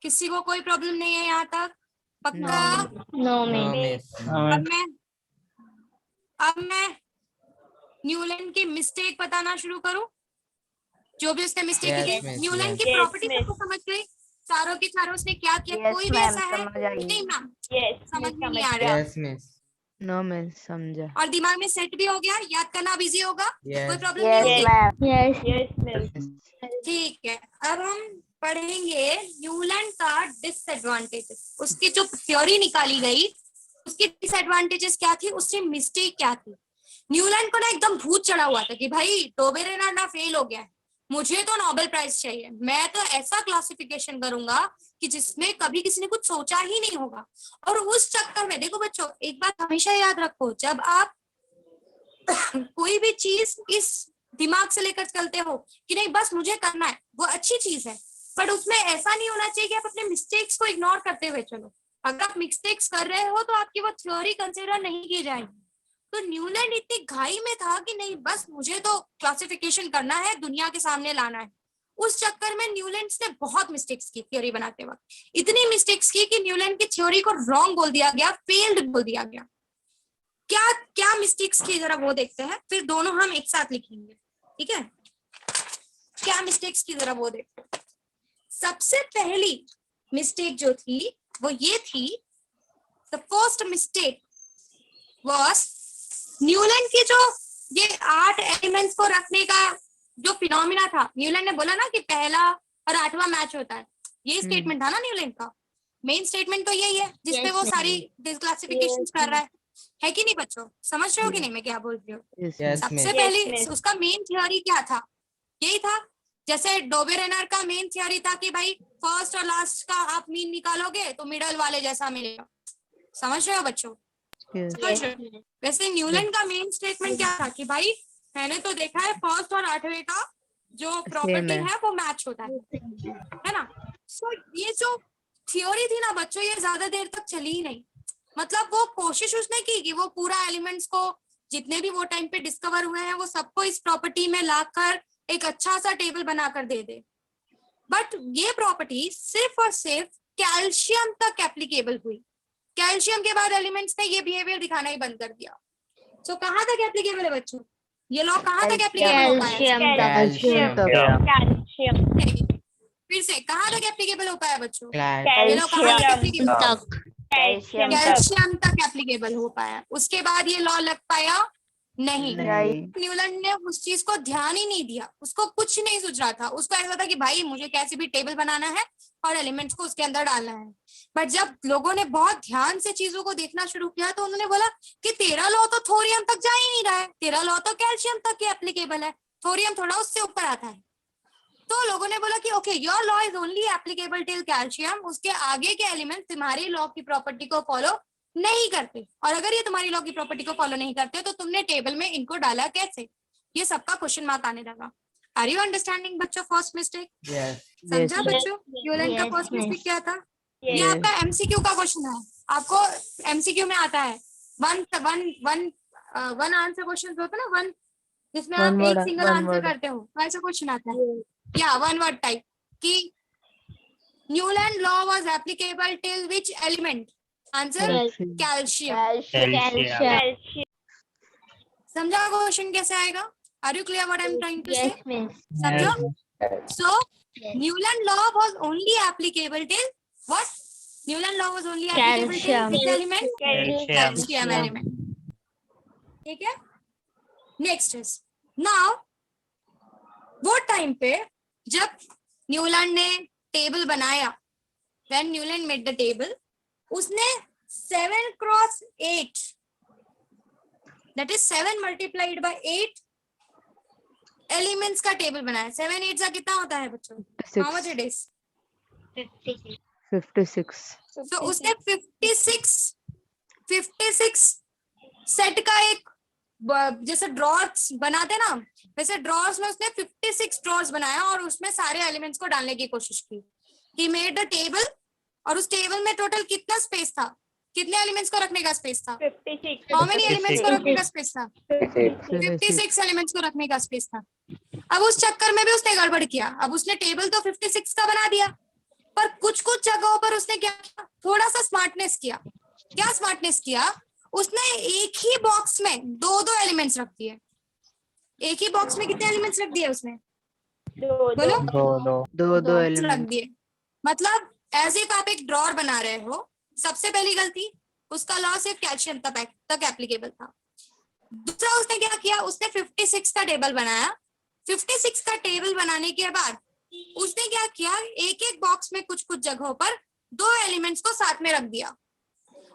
किसी को कोई प्रॉब्लम नहीं है यहाँ तक? पक्का? no No, miss miss. अब मैं न्यूलैंड की मिस्टेक बताना शुरू करूं, जो भी उसने मिस्टेक Yes, की थी। miss, Newland yes. की प्रॉपर्टी सबको समझ गई? चारों की चारों उसने क्या किया? Yes, कोई भी ma'am, ऐसा है? समझ आई। नहीं मैम, समझ में नहीं आ रहा। Yes, miss. नो मैं समझा और दिमाग में सेट भी हो गया, याद करना अब इजी होगा, कोई Yes. प्रॉब्लम नहीं Yes, होगी? ma'am. yes ठीक है, अब हम पढ़ेंगे न्यूलैंड का डिसएडवांटेजेस। उसकी जो थ्योरी निकाली गई उसकी डिसएडवांटेजेस क्या थी, उसकी मिस्टेक क्या थी। न्यूलैंड को ना एकदम भूत चढ़ा हुआ था कि भाई टोबेरेनर ना फेल हो गया है, मुझे तो नोबेल प्राइज चाहिए, मैं तो ऐसा क्लासिफिकेशन करूंगा कि जिसमें कभी किसी ने कुछ सोचा ही नहीं होगा। और उस चक्कर में देखो बच्चों, एक बात हमेशा याद रखो, जब आप कोई भी चीज इस दिमाग से लेकर चलते हो कि नहीं बस मुझे करना है, वो अच्छी चीज है, बट उसमें ऐसा नहीं होना चाहिए कि आप अपने मिस्टेक्स को इग्नोर करते हुए चलो। अगर आप मिस्टेक्स कर रहे हो तो आपकी वो थ्योरी कंसिडर नहीं की जाएगी। तो न्यूलैंड इतनी घाई में था कि नहीं बस मुझे तो क्लासिफिकेशन करना है, दुनिया के सामने लाना है। उस चक्कर में न्यूलैंड ने बहुत मिस्टेक्स की थ्योरी बनाते वक्त, इतनी मिस्टेक्स की कि न्यूलैंड की थ्योरी को रॉन्ग बोल दिया गया, फेल्ड बोल दिया गया। क्या क्या मिस्टेक्स की जरा वो देखते हैं, फिर दोनों हम एक साथ लिखेंगे, ठीक है? क्या मिस्टेक्स की जरा वो देखते हैं। सबसे पहली मिस्टेक जो थी वो ये थी, the first mistake was Newland की जो ये 8 एलिमेंट्स को रखने का जो फिनोमिना था। न्यूलैंड ने बोला ना कि पहला और 8वां मैच होता है, ये स्टेटमेंट था ना न्यूलैंड का। मेन स्टेटमेंट तो यही है जिसपे Yes, वो ma'am. सारी डिसक्लासिफिकेशंस कर रहा है कि नहीं बच्चों? समझ रहे हो कि नहीं मैं क्या बोल रही हूँ? Yes, सबसे miss. पहले उसका मेन थ्योरी क्या था? यही था, जैसे डोबेरेनर का मेन थ्योरी था कि भाई फर्स्ट और लास्ट का आप मीन निकालोगे तो मिडल वाले जैसा मिलेगा। समझ रहे हो बच्चों? समझ रहे हो? वैसे न्यूलैंड का मेन स्टेटमेंट क्या था कि भाई मैंने तो देखा है फर्स्ट और 8वें का जो प्रॉपर्टी है वो मैच होता है ना? सो ये जो थ्योरी थी ना बच्चों, ये ज्यादा देर तक चली ही नहीं। मतलब वो कोशिश उसने की कि वो पूरा एलिमेंट्स को जितने भी वो टाइम पे डिस्कवर हुए हैं वो सबको इस प्रॉपर्टी में लाकर एक अच्छा सा टेबल बनाकर दे दे, बट ये प्रॉपर्टी सिर्फ और सिर्फ कैल्शियम तक एप्लीकेबल हुई। कैल्शियम के बाद एलिमेंट्स ने ये बिहेवियर दिखाना ही बंद कर दिया। सो कहाँ तक एप्लीकेबल है बच्चों? ये लॉ कहाँ तक एप्लीकेबल हो पाया? calcium Calcium. फिर से कहाँ तक एप्लीकेबल हो पाया बच्चों? Calcium. ये लॉ कहाँ तक एप्लीकेबल? तक Calcium. कैल्शियम तक एप्लीकेबल हो पाया। उसके बाद ये लॉ लग पाया नहीं। नहीं। न्यूलैंड ने उस चीज को ध्यान ही नहीं दिया, उसको कुछ नहीं सूझ रहा था। उसको ऐसा था कि भाई मुझे कैसे भी टेबल बनाना है और एलिमेंट्स को उसके अंदर डालना है। बट जब लोगों ने बहुत ध्यान से चीजों को देखना शुरू किया तो उन्होंने बोला कि तेरा लॉ तो थोरियम तक जा ही नहीं रहा है, तेरा लॉ तो कैल्शियम तक ही एप्लीकेबल है, थोरियम थोड़ा उससे ऊपर आता है। तो लोगों ने बोला कि okay your law is only applicable till calcium, उसके आगे के एलिमेंट तुम्हारी लॉ की प्रॉपर्टी को फॉलो नहीं करते, और अगर ये तुम्हारी लॉ की प्रॉपर्टी को फॉलो नहीं करते तो तुमने टेबल में इनको डाला कैसे? ये सबका क्वेश्चन मार्क आने लगा। आर यू अंडरस्टैंडिंग बच्चों फर्स्ट मिस्टेक? Yes. समझा Yes, बच्चों न्यूलैंड का Yes, फर्स्ट yes. मिस्टेक क्या था? ये आपका एमसीक्यू का क्वेश्चन है, आपको एमसीक्यू में आता है वन आंसर क्वेश्चन होता है ना, वन जिसमें आप एक सिंगल आंसर करते हो, वैसा क्वेश्चन आता है। या वन वर्ड टाइप कि Newland law was applicable till which element? Answer calcium. Calcium. समझा क्वेश्चन कैसे आएगा? Are you clear what I am trying to say? Yes, miss. समझो? Yes. So Newland law was only applicable till what? Newland law was only applicable till Calcium. which element? Calcium. Calcium element. ठीक है? Next is now वो time पे जब Newland ने table बनाया, when Newland made the table, उसने 7 cross 8, that is 7 multiplied by 8 elements का table बनाया। 7 8 का कितना होता है बच्चों? How much it is? 56. तो उसने 56 सेट का एक जैसे ड्रॉर्स बनाते ना, वैसे ड्रॉर्स में उसने 56 ड्रॉर्स बनाया और उसमें सारे एलिमेंट्स को डालने की कोशिश की। He made a table और उस टेबल में टोटल कितना स्पेस था? कितने एलिमेंट्स को रखने का स्पेस था? 56. How many एलिमेंट्स को रखने का स्पेस था? 56. 56 एलिमेंट्स को रखने का स्पेस था। अब उस चक्कर में भी उसने गड़बड़ किया। अब उसने टेबल तो 56 का बना दिया, पर कुछ कुछ जगहों पर उसने क्या किया? थोड़ा सा स्मार्टनेस किया। क्या स्मार्टनेस किया? उसने एक ही बॉक्स में दो दो एलिमेंट्स रख दिए। एक ही बॉक्स में कितने एलिमेंट्स रख दिए उसने? बोलो। दो रख एलिमेंट. दिए। मतलब एज इफ आप एक ड्रॉर बना रहे हो, सबसे पहली गलती, उसका लॉ सिर्फ कैल्शियम तक एप्लीकेबल था। दूसरा उसने क्या किया? उसने 56 का टेबल बनाया। 56 का टेबल बनाने के बाद उसने क्या किया? एक एक बॉक्स में कुछ कुछ जगहों पर दो एलिमेंट्स को साथ में रख दिया।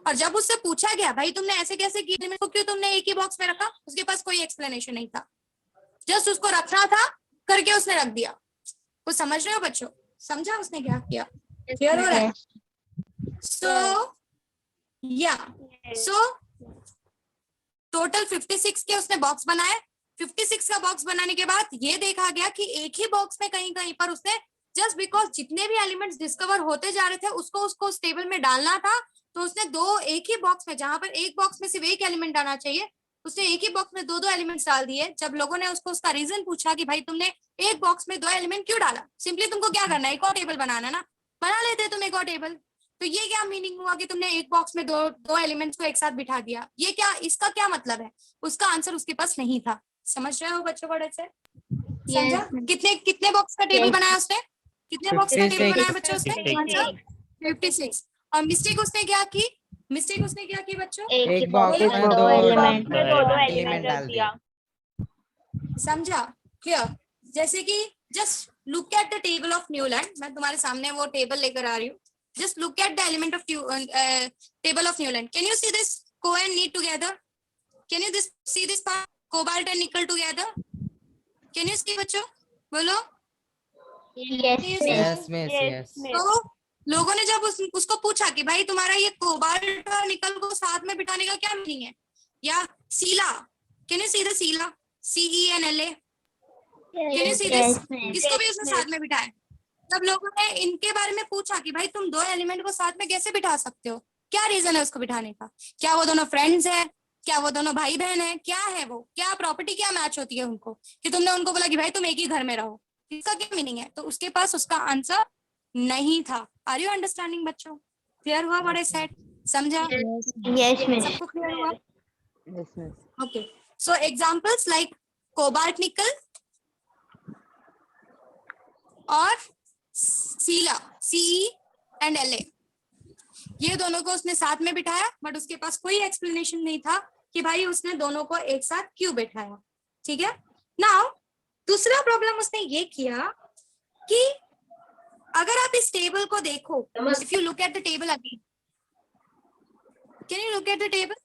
और जब उससे पूछा गया भाई तुमने ऐसे कैसे किया, तो क्यों तुमने एक ही बॉक्स में रखा? उसके पास कोई एक्सप्लेनेशन नहीं था, जस्ट उसको रखना था करके उसने रख दिया। कुछ समझ रहे हो बच्चों? समझा उसने क्या किया? क्लियर हो रहा है? सो या टोटल 56 के उसने बॉक्स बनाए। 56 का बॉक्स बनाने के बाद ये देखा गया कि एक ही बॉक्स में कहीं कहीं पर उसने जस्ट बिकॉज जितने भी एलिमेंट्स डिस्कवर होते जा रहे थे उसको उस टेबल में डालना था, तो उसने एक ही बॉक्स में, जहां पर एक बॉक्स में सिर्फ एक एलिमेंट डालना चाहिए, उसने एक ही बॉक्स में दो दो एलिमेंट्स डाल दिए। जब लोगों ने उसको उसका रीजन पूछा कि भाई तुमने एक बॉक्स में दो एलिमेंट क्यों डाला? सिंपली तुमको क्या करना है? एक और टेबल बनाना ना, बना लेते तुम एक और टेबल। तो ये क्या मीनिंग हुआ कि तुमने एक बॉक्स में दो एलिमेंट्स को एक साथ बिठा दिया? ये क्या, इसका क्या मतलब है? उसका आंसर उसके पास नहीं था। समझ रहे हो बच्चों बड़े से? समझा? कितने कितने बॉक्स का टेबल बनाया उसने? कितने बॉक्स का टेबल बनाया बच्चों उसने? आंसर 56। और मिस्टेक उसने क्या की? बच्चों? एक बॉक्स में दो दो एलिमेंट एलिमेंट डाल दिया। समझा? क्लियर? जैसे कि just look at the table of Newland. मैं तुम्हारे सामने वो टेबल लेकर आ रही हूँ। Just look at the element of table of Newland. Can you see this Co and Ni together? Can you see this part? Cobalt and nickel together? Can you see बच्चों? बोलो। Yes, miss. Yes. तो लोगों ने जब उसको पूछा कि भाई तुम्हारा ये कोबाल्ट और निकल को साथ में बिठाने का क्या मीनिंग है? या सीला, कैन यू सी द सीला? CENLA? Can you see this? इसको भी उसने साथ में बिठाया। जब लोगों ने इनके बारे में पूछा कि भाई तुम दो एलिमेंट को साथ में कैसे बिठा सकते हो, क्या रीजन है उसको बिठाने का? क्या वो दोनों फ्रेंड्स है? क्या वो दोनों भाई बहन है? क्या है वो? क्या प्रॉपर्टी क्या मैच होती है उनको कि तुमने उनको बोला कि भाई तुम एक ही घर में रहो? इसका क्या मीनिंग है? तो उसके पास उसका आंसर नहीं था। आर यू अंडरस्टैंडिंग बच्चों? क्लियर हुआ बड़े सेट? समझा? Yes, miss. सबको क्लियर हुआ? Yes, miss. Okay. So examples like cobalt nickel और सीला, CE and LA, ये दोनों को उसने साथ में बिठाया, बट उसके पास कोई एक्सप्लेनेशन नहीं था कि भाई उसने दोनों को एक साथ क्यों बिठाया। ठीक है? नाउ दूसरा प्रॉब्लम उसने ये किया कि अगर आप इस टेबल को देखो, if you look at the table again, can you look at the table?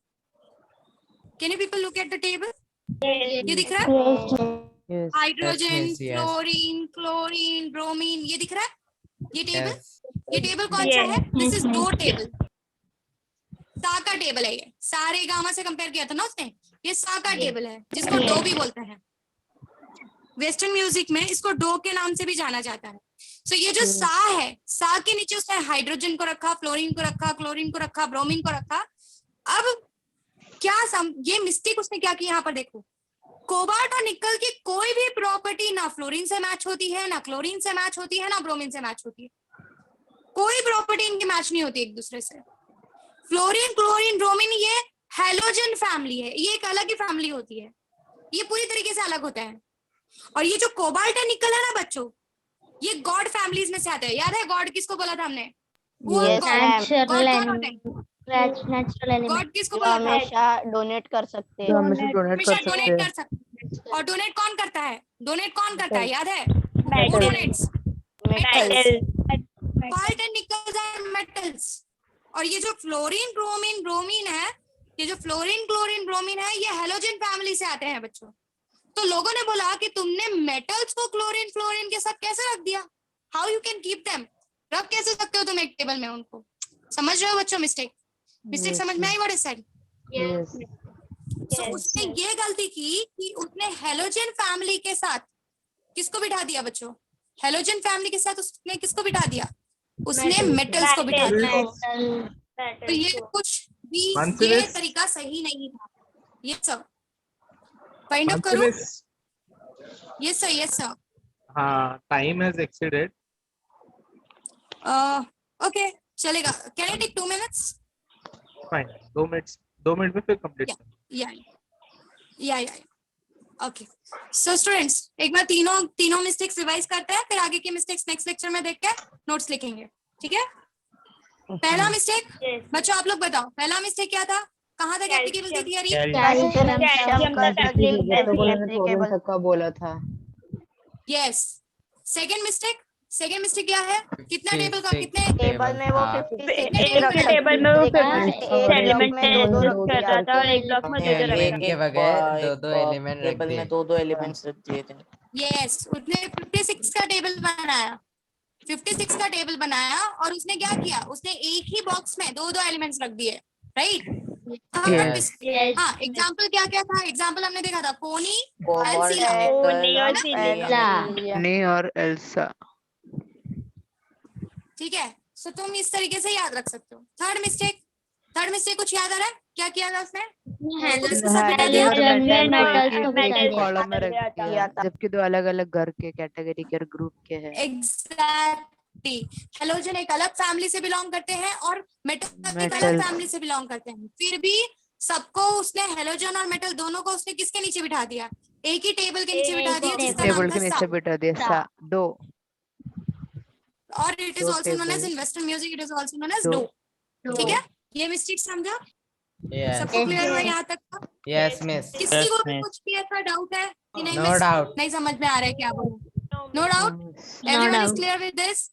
Can you people look at the table? ये दिख रहा है? Yes. Hydrogen, Yes, yes. Fluorine, chlorine, bromine, ये दिख रहा है? ये टेबल? Yes. ये टेबल कौन सा है? This is do table. सा का टेबल है ये। सारे गामा से कंपेयर किया था ना उसने, ये सा का टेबल है जिसको डो भी बोलते हैं। वेस्टर्न म्यूजिक में इसको डो के नाम से भी जाना जाता है। सो ये जो सा है, सा के नीचे उसने हाइड्रोजन को रखा, फ्लोरीन को रखा, क्लोरीन को रखा, ब्रोमीन को रखा। अब क्या ये मिस्टेक उसने क्या की यहाँ पर देखो, कोबाल्ट और निकल की कोई भी प्रॉपर्टी ना फ्लोरीन से मैच होती है, ना क्लोरीन से मैच होती है, ना ब्रोमीन से मैच होती है। कोई प्रॉपर्टी इनकी मैच नहीं होती एक दूसरे से। फ्लोरीन, क्लोरीन, ब्रोमीन ये हैलोजन फैमिली है, ये एक अलग ही फैमिली होती है, ये पूरी तरीके से अलग होता है। और ये जो कोबाल्ट और निकल है ना बच्चों, ये गॉड फैमिलीज में से आते हैं। याद है गॉड किसको बोला था हमने? Yes, ma'am. Natural element. God किसको जो बोला था? हमेशा डोनेट कर सकते जो हैं। हमेशा डोनेट हमेशा कर सकते डोनेट हैं। कर सकते हैं। और डोनेट कौन करता है? डोनेट कौन करता है याद है? Metal. Who donates? Metal. Cobalt and nickels are metals। और ये जो फ्लोरीन, ब्रोमीन, ब्रोमीन है, ये जो फ्लोरीन, क्लोरीन, ब्रोमीन है, ये हेलोजन फैमिली से आते हैं बच्चों। तो लोगों ने बोला कि तुमने मेटल्स को क्लोरीन, फ्लोरीन के साथ कैसे रख दिया? How you can keep them? रख कैसे सकते हो तुम एक टेबल में उनको? समझ रहे हो बच्चों मिस्टेक? मिस्टेक Yes, समझ में आई? What is said? Yes. तो उसने ये गलती की कि उसने हेलोजन फैमिली के साथ किसको बिठा दिया बच्चों? हेलोजन फैमिली के साथ उसने किसको बिठा दिया? उसने मेटल्स को बिठा दिया। तो ये कुछ भी ये तरीका सही नहीं था। ये सब फाइंड आउट करो। Yes sir, yes sir. Time has exceeded. Okay चलेगा। कैन आई टेक 2 minutes? Fine. 2 मिनट में फिर कंप्लीट। या ओके। सो स्टूडेंट्स एक बार तीनों मिस्टेक्स रिवाइज करते हैं, फिर आगे की मिस्टेक्स नेक्स्ट लेक्चर में देख के नोट्स लिखेंगे, ठीक है? पहला मिस्टेक बच्चों आप लोग बताओ, पहला मिस्टेक क्या था? कहाँ तक एप्लीकेबल थी थियरी? कैल्शियम का कैल्शियम तक का बोला था। यस। सेकंड मिस्टेक क्या है? कितना टेबल का कितने टेबल में वो 56 एक टेबल में वो 56 एक एलिमेंट में दो-दो यूज कर रहा था और एक ब्लॉक में दो एक रखा के बगैर दो एलिमेंट टेबल में दो एलिमेंट्स रख दिए थे। यस उसने 56 का टेबल बनाया, 56 का टेबल बनाया और उसने क्या किया? उसने एक ही बॉक्स में दो एलिमेंट्स रख दिए, राइट? हाँ एग्जाम्पल क्या क्या था? एग्जाम्पल हमने देखा था कोनी, नहीं और एल्सा। ठीक है? सो तुम इस तरीके से याद रख सकते हो। थर्ड मिस्टेक कुछ याद आ रहा है? क्या किया था उसने? इसके साथ बिठा दिया? कॉलम में रख दिया, जबकि दो अलग अलग घर के कैटेगरी के ग्रुप के हैं। एग्जैक्टली। हेलोजन एक अलग फैमिली से बिलोंग करते हैं और मेटल एक अलग फैमिली से बिलोंग करते हैं, फिर भी सबको उसने हेलोजन और मेटल दोनों को उसने किसके नीचे बिठा दिया? एक ही टेबल के नीचे बिठा दिया जिसका नाम टेबल था के नीचे बिठा दिया दो। और it is also known as in western music it is also known as do. ठीक है? ये मिस्टेक समझा? सबको क्लियर हुआ यहाँ तक का? Yes miss. किसी को भी कुछ भी ऐसा डाउट है कि नहीं नो डाउट। नहीं समझ में आ रहा है क्या बोलूं? No doubt? Everyone is clear with this?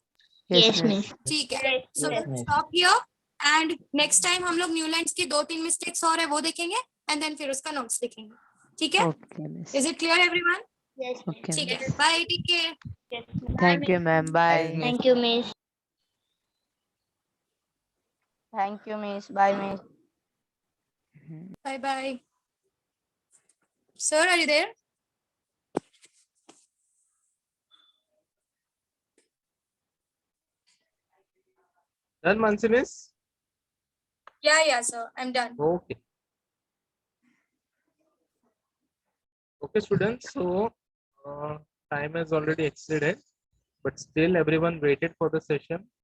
Yes, miss. ठीक है। So stop here and next time हम लोग न्यूलैंड्स की 2-3 मिस्टेक्स और है वो देखेंगे एंड देन फिर उसका नोट्स लिखेंगे, ठीक है? Okay miss. Is it clear everyone? Okay ठीक है, bye, take care. Thank you ma'am, bye. Thank you, miss. Thank you miss, bye miss. Bye bye. Sir, are you there? Done, Mansi miss? Yeah, sir. I'm done. Okay. Okay, students. So time has already exceeded, but still everyone waited for the session.